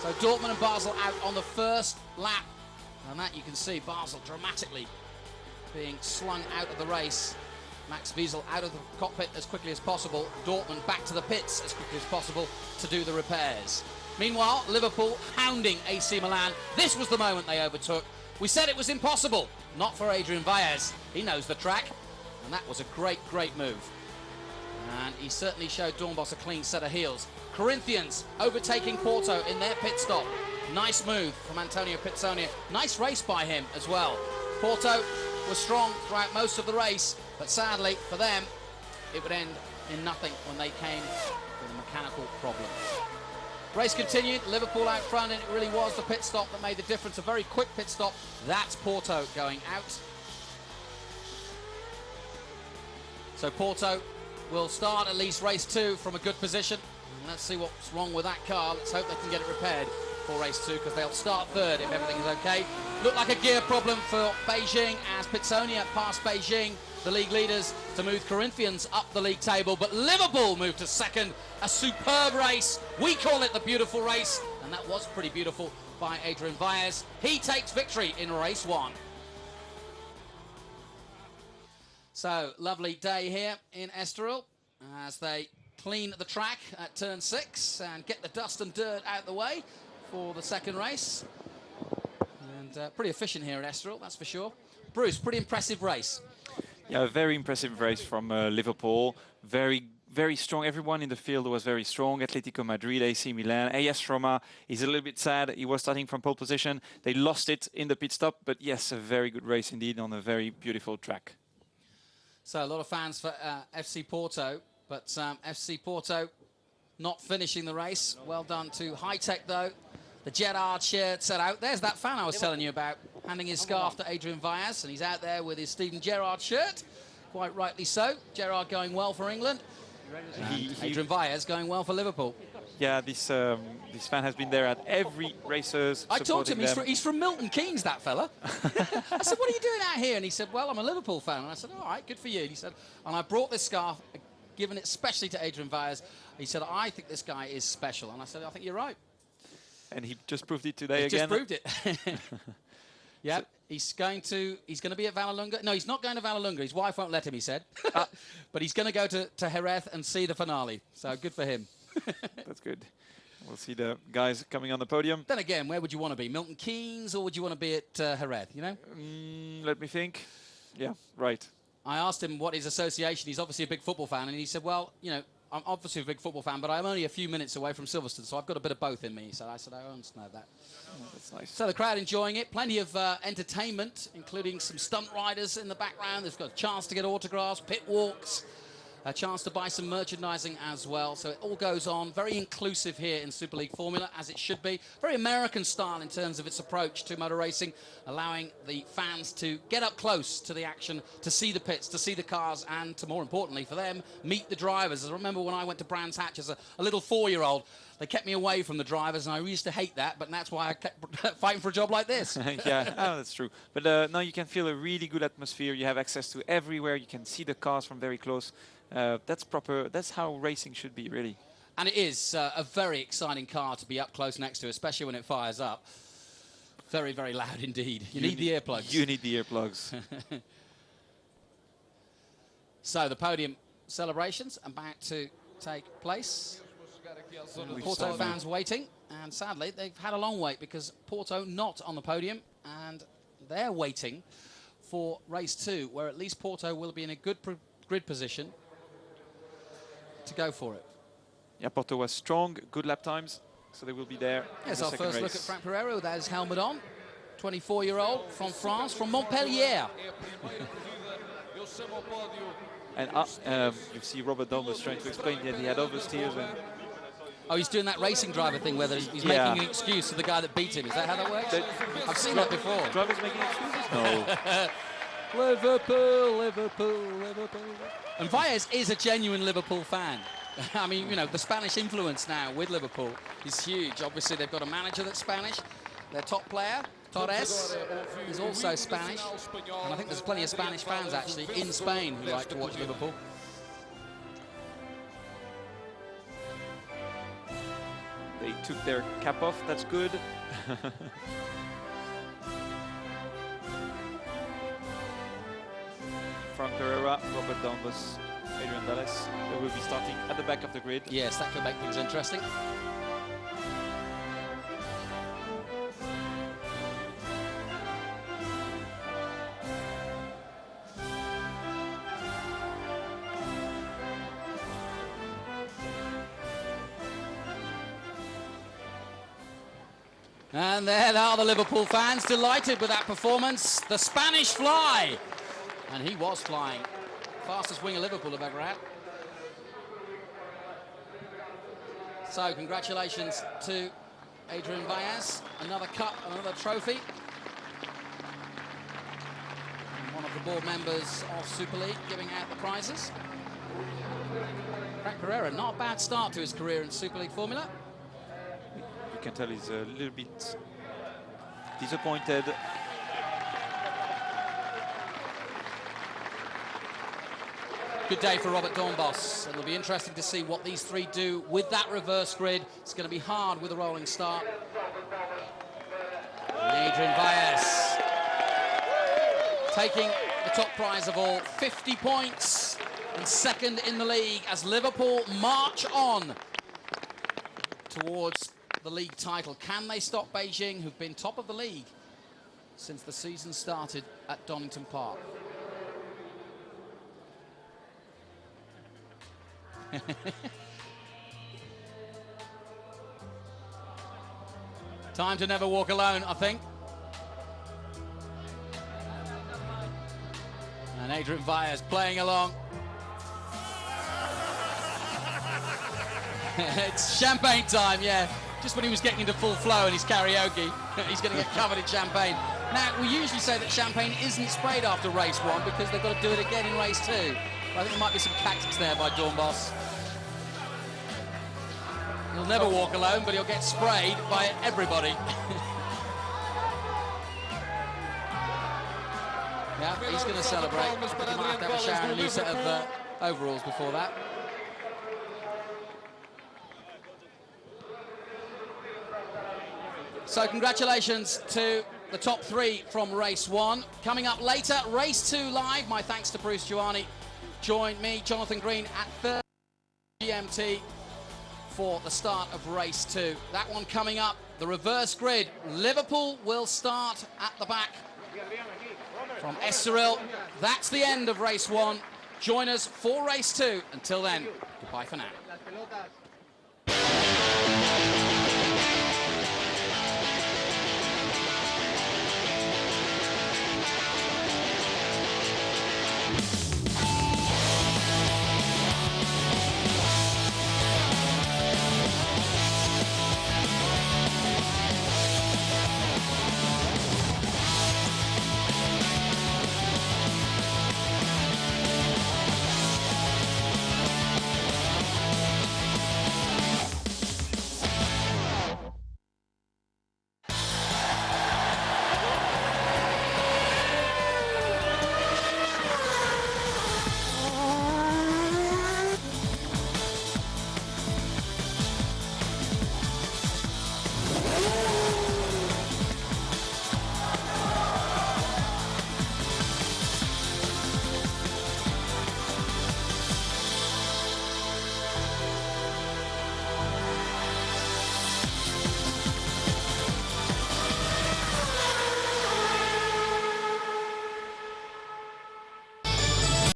So Dortmund and Basel out on the 1st lap. And that you can see Basel dramatically being slung out of the race. Max Wiesel out of the cockpit as quickly as possible. Dortmund back to the pits as quickly as possible to do the repairs. Meanwhile, Liverpool hounding AC Milan. This was the moment they overtook. We said it was impossible. Not for Adrian Vias. He knows the track. And that was a great, great move. And he certainly showed Dornbos a clean set of heels. Corinthians overtaking Porto in their pit stop. Nice move from Antonio Pizzonia. Nice race by him as well. Porto was strong throughout most of the race, but sadly for them, it would end in nothing when they came with a mechanical problem. Race continued, Liverpool out front, and it really was the pit stop that made the difference. A very quick pit stop. That's Porto going out. So Porto will start at least race 2 from a good position. And let's see what's wrong with that car. Let's hope they can get it repaired for race 2, because they'll start 3rd if everything is okay. Looked like a gear problem for Beijing as Pizzonia passed Beijing, the league leaders, to move Corinthians up the league table. But Liverpool moved to 2nd. A superb race. We call it the beautiful race. And that was pretty beautiful by Adrian Vias. He takes victory in race 1. So, lovely day here in Estoril as they clean the track at turn 6 and get the dust and dirt out the way for the 2nd race. And pretty efficient here at Estoril, that's for sure. Bruce, pretty impressive race. Yeah, a very impressive race from Liverpool. Very, very strong. Everyone in the field was very strong. Atletico Madrid, AC Milan, AS Roma. He's a little bit sad. He was starting from pole position. They lost it in the pit stop. But yes, a very good race indeed on a very beautiful track. So a lot of fans for FC Porto. But FC Porto not finishing the race. Well done to High Tech, though. The Gerard shirt set out. There's that fan I was telling you about, handing his scarf to Adrian Vias, and he's out there with his Steven Gerrard shirt. Quite rightly so. Gerrard going well for England. Adrian Vias going well for Liverpool. Yeah, this fan has been there at every races. I talked to him. He's from Milton Keynes, that fella. I said, what are you doing out here? And he said, well, I'm a Liverpool fan. And I said, all right, good for you. And he said, and I brought this scarf, given it especially to Adrian Vias. He said, I think this guy is special. And I said, I think you're right. And he just proved it today again. He just proved it. Yeah, so he's going to be at Vallelunga. No, he's not going to Vallelunga. His wife won't let him, he said. But he's going to go to Jerez and see the finale. So good for him. That's good. We'll see the guys coming on the podium. Then again, where would you want to be? Milton Keynes, or would you want to be at Jerez, you know? Let me think. Yeah, right. I asked him what his association, he's obviously a big football fan, and he said, well, you know, I'm obviously a big football fan, but I'm only a few minutes away from Silverstone, so I've got a bit of both in me. So I said, I understand that. Oh, that's nice. So the crowd enjoying it, plenty of entertainment, including some stunt riders in the background. They've got a chance to get autographs, pit walks, a chance to buy some merchandising as well. So it all goes on. Very inclusive here in Super League Formula, as it should be. Very American style in terms of its approach to motor racing, allowing the fans to get up close to the action, to see the pits, to see the cars, and to, more importantly for them, meet the drivers. I remember when I went to Brands Hatch as a little 4-year-old, they kept me away from the drivers, and I used to hate that, but that's why I kept fighting for a job like this. Yeah, oh, that's true. But now you can feel a really good atmosphere. You have access to everywhere. You can see the cars from very close. That's proper. That's how racing should be, really. And it is a very exciting car to be up close next to, especially when it fires up. Very, very loud indeed. You need the earplugs. You need the earplugs. So the podium celebrations are about to take place. Porto fans waiting, and sadly they've had a long wait because Porto not on the podium, and they're waiting for race 2, where at least Porto will be in a good grid position to go for it. Yeah, Porto was strong, good lap times, so they will be there. Yes, the our second first race. look at Frank Pereira with his helmet on. 24-year-old from France, from Montpellier. And you see Robert Dombas trying to explain that he had oversteers. And Oh, he's doing that racing driver thing where he's making an excuse to the guy that beat him. Is that how that works? I've seen that before. Drivers making excuses? No. Liverpool, Liverpool, Liverpool. And Valles is a genuine Liverpool fan. I mean, you know, the Spanish influence now with Liverpool is huge. Obviously, they've got a manager that's Spanish. Their top player, Torres, is also Spanish. And I think there's plenty of Spanish fans, actually, in Spain who like to watch Liverpool. They took their cap off, that's good. Frank Pereira, Robert Dombas, Adrian Dallas. They will be starting at the back of the grid. Yes, that could make things interesting. And there are the Liverpool fans, delighted with that performance. The Spanish fly. And he was flying. Fastest winger Liverpool have ever had. So congratulations to Adrian Valles. Another cup, another trophy. And one of the board members of Super League giving out the prizes. Frank Pereira, not a bad start to his career in Super League Formula. You can tell he's a little bit disappointed. Good day for Robert Dombas. It'll be interesting to see what these three do with that reverse grid. It's going to be hard with a rolling start. And Adrian Valles taking the top prize of all, 50 points and second in the league as Liverpool march on towards the league title. Can they stop Beijing, who've been top of the league since the season started at Donington Park? Time to never walk alone, I think. And Adrian Valles playing along. It's champagne time, yeah. Just when he was getting into full flow in his karaoke, he's going to get covered in champagne. Now, we usually say that champagne isn't sprayed after race 1 because they've got to do it again in race 2. But I think there might be some tactics there by Dombas. He'll never walk alone, but he'll get sprayed by everybody. Yeah, he's going to celebrate. I think he might have to have a shower and a new set of overalls before that. So congratulations to the top 3 from race 1. Coming up later, race 2 live. My thanks to Bruce Giuliani. Join me, Jonathan Green, at 30 GMT for the start of race 2. That one coming up, the reverse grid. Liverpool will start at the back from Estoril. That's the end of race 1. Join us for race 2. Until then, goodbye for now.